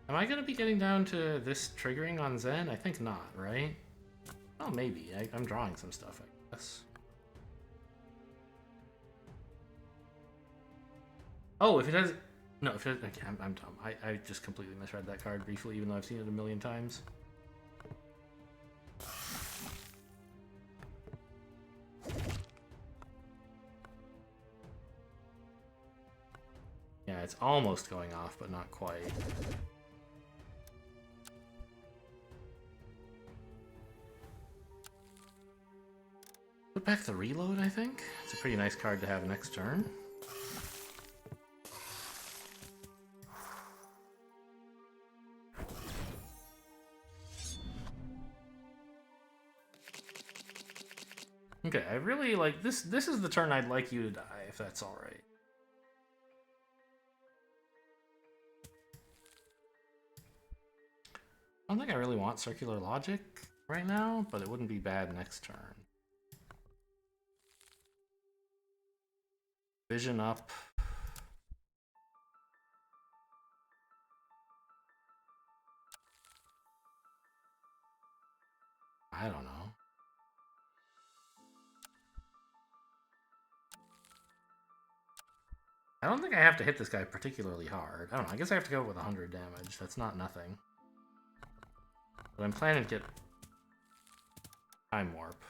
Am I going to be getting down to this triggering on Zen? I think not, right? Oh, maybe. I'm drawing some stuff, I guess. Oh, if it has... No, if it... Okay, I'm dumb. I just completely misread that card briefly, even though I've seen it a million times. Yeah, it's almost going off, but not quite. Put back the reload, I think. It's a pretty nice card to have next turn. Okay, I really like this. This is the turn I'd like you to die, if that's alright. I don't think I really want Circular Logic right now, but it wouldn't be bad next turn. Vision up. I don't know. I don't think I have to hit this guy particularly hard. I don't know, I guess I have to go with 100 damage. That's not nothing. But I'm planning to get Time Warp.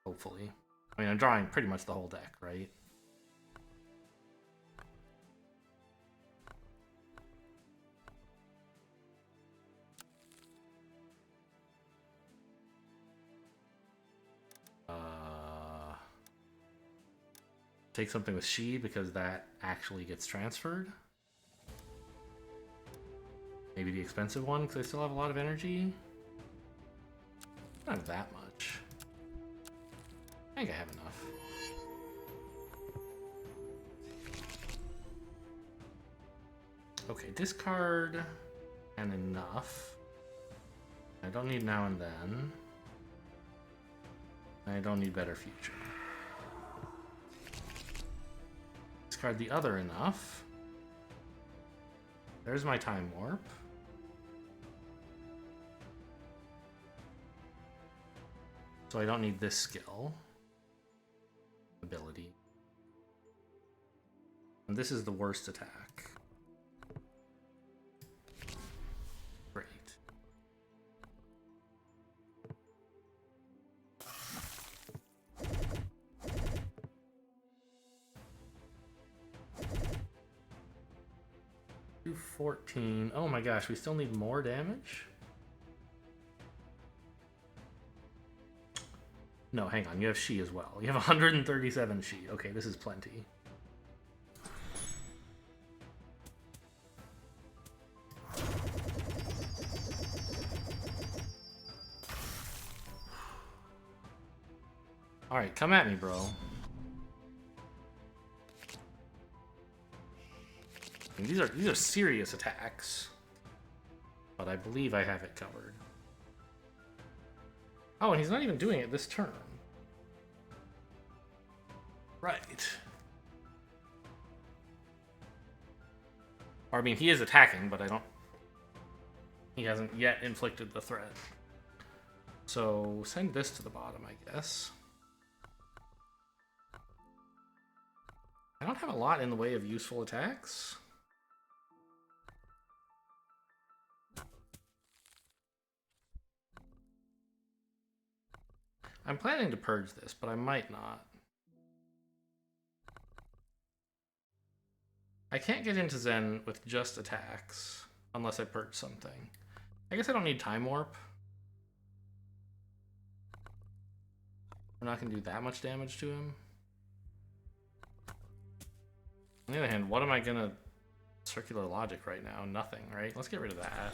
Hopefully. I mean, I'm drawing pretty much the whole deck, right? Take something with She because that actually gets transferred. Maybe the expensive one because I still have a lot of energy. Not that much. I think I have enough. Okay, discard and enough. I don't need Now and Then. I don't need Better Future. Discard the other enough. There's my Time Warp. So I don't need this skill. Ability. And this is the worst attack. Great. Do 14. Oh my gosh, we still need more damage? No, hang on, you have She as well. You have 137 She. Okay, this is plenty. Alright, come at me, bro. I mean, these are serious attacks. But I believe I have it covered. Oh, and he's not even doing it this turn. Right. Or, I mean, he is attacking, but I don't... He hasn't yet inflicted the threat. So, send this to the bottom, I guess. I don't have a lot in the way of useful attacks. I'm planning to purge this, but I might not. I can't get into Zen with just attacks, unless I purge something. I guess I don't need Time Warp. We're not going to do that much damage to him. On the other hand, what am I going to Circular Logic right now? Nothing, right? Let's get rid of that.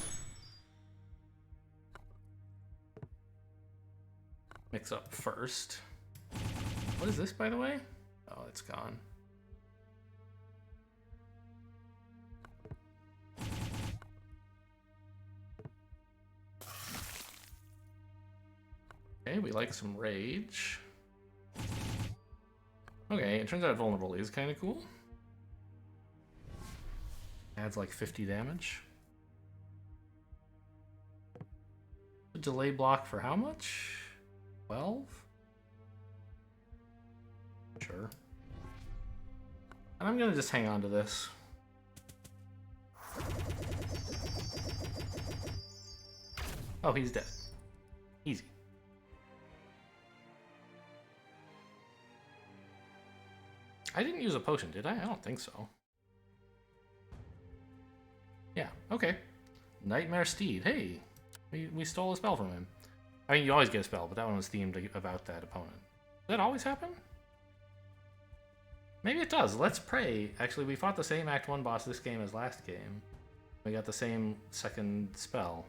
Mix up first. What is this, by the way? Oh, it's gone. we like some rage. Okay, it turns out vulnerable is kind of cool. Adds like 50 damage. A delay block for how much? 12? Sure. And I'm gonna just hang on to this. Oh, he's dead. Easy. I didn't use a potion, did I? I don't think so. Yeah, okay. Nightmare Steed. Hey, we stole a spell from him. I mean, you always get a spell, but that one was themed about that opponent. Does that always happen? Maybe it does. Let's pray. Actually, we fought the same Act 1 boss this game as last game. We got the same second spell.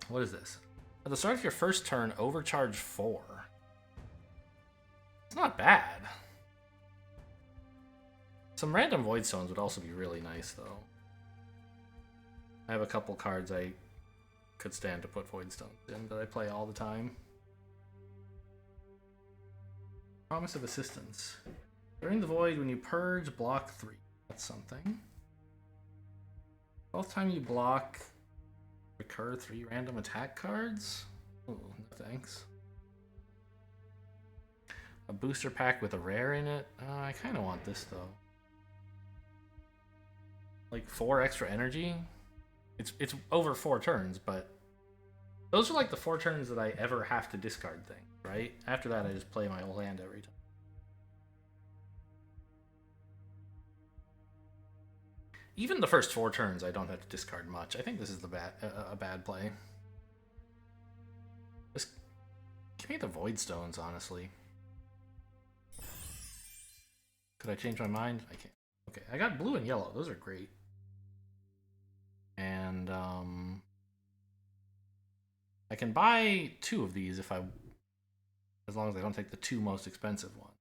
What is this? At the start of your first turn, overcharge 4. It's not bad. Some random Void Stones would also be really nice, though. I have a couple cards I could stand to put Void Stones in that I play all the time. Promise of Assistance. During the Void, when you purge, block 3. That's something. Both time you block, recur 3 random attack cards? Oh, no thanks. A booster pack with a rare in it? I kind of want this, though. Like 4 extra energy? It's over 4 turns, but those are like the 4 turns that I ever have to discard things, right? After that, I just play my whole hand every time. Even the first 4 turns, I don't have to discard much. I think this is a bad play. Just give me the Void Stones, honestly. Could I change my mind? I can't. Okay, I got blue and yellow. Those are great. And I can buy 2 of these if as long as I don't take the 2 most expensive ones.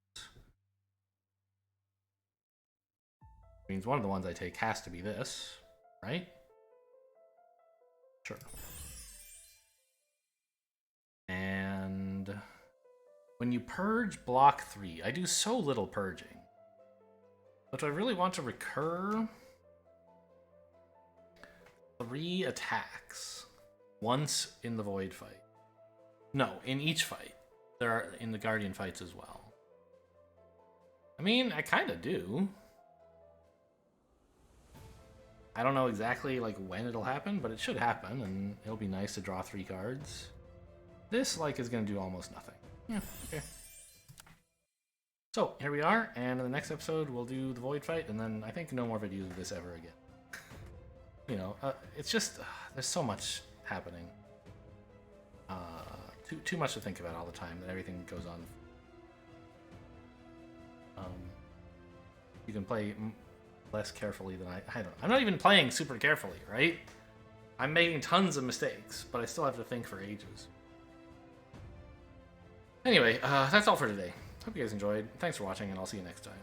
Means one of the ones I take has to be this, right? Sure. And when you purge, block 3. I do so little purging. But do I really want to recur 3 attacks once in the Void fight? No, in each fight. There are in the Guardian fights as well. I mean, I kind of do. I don't know exactly like when it'll happen, but it should happen, and it'll be nice to draw 3 cards. This like is going to do almost nothing. Yeah, okay. So here we are, and in the next episode we'll do the Void fight, and then I think no more videos of this ever again. You know, it's just there's so much happening. Too much to think about all the time that everything goes on. You can play less carefully than I don't. I'm not even playing super carefully, right? I'm making tons of mistakes, but I still have to think for ages. Anyway, that's all for today. Hope you guys enjoyed. Thanks for watching, and I'll see you next time.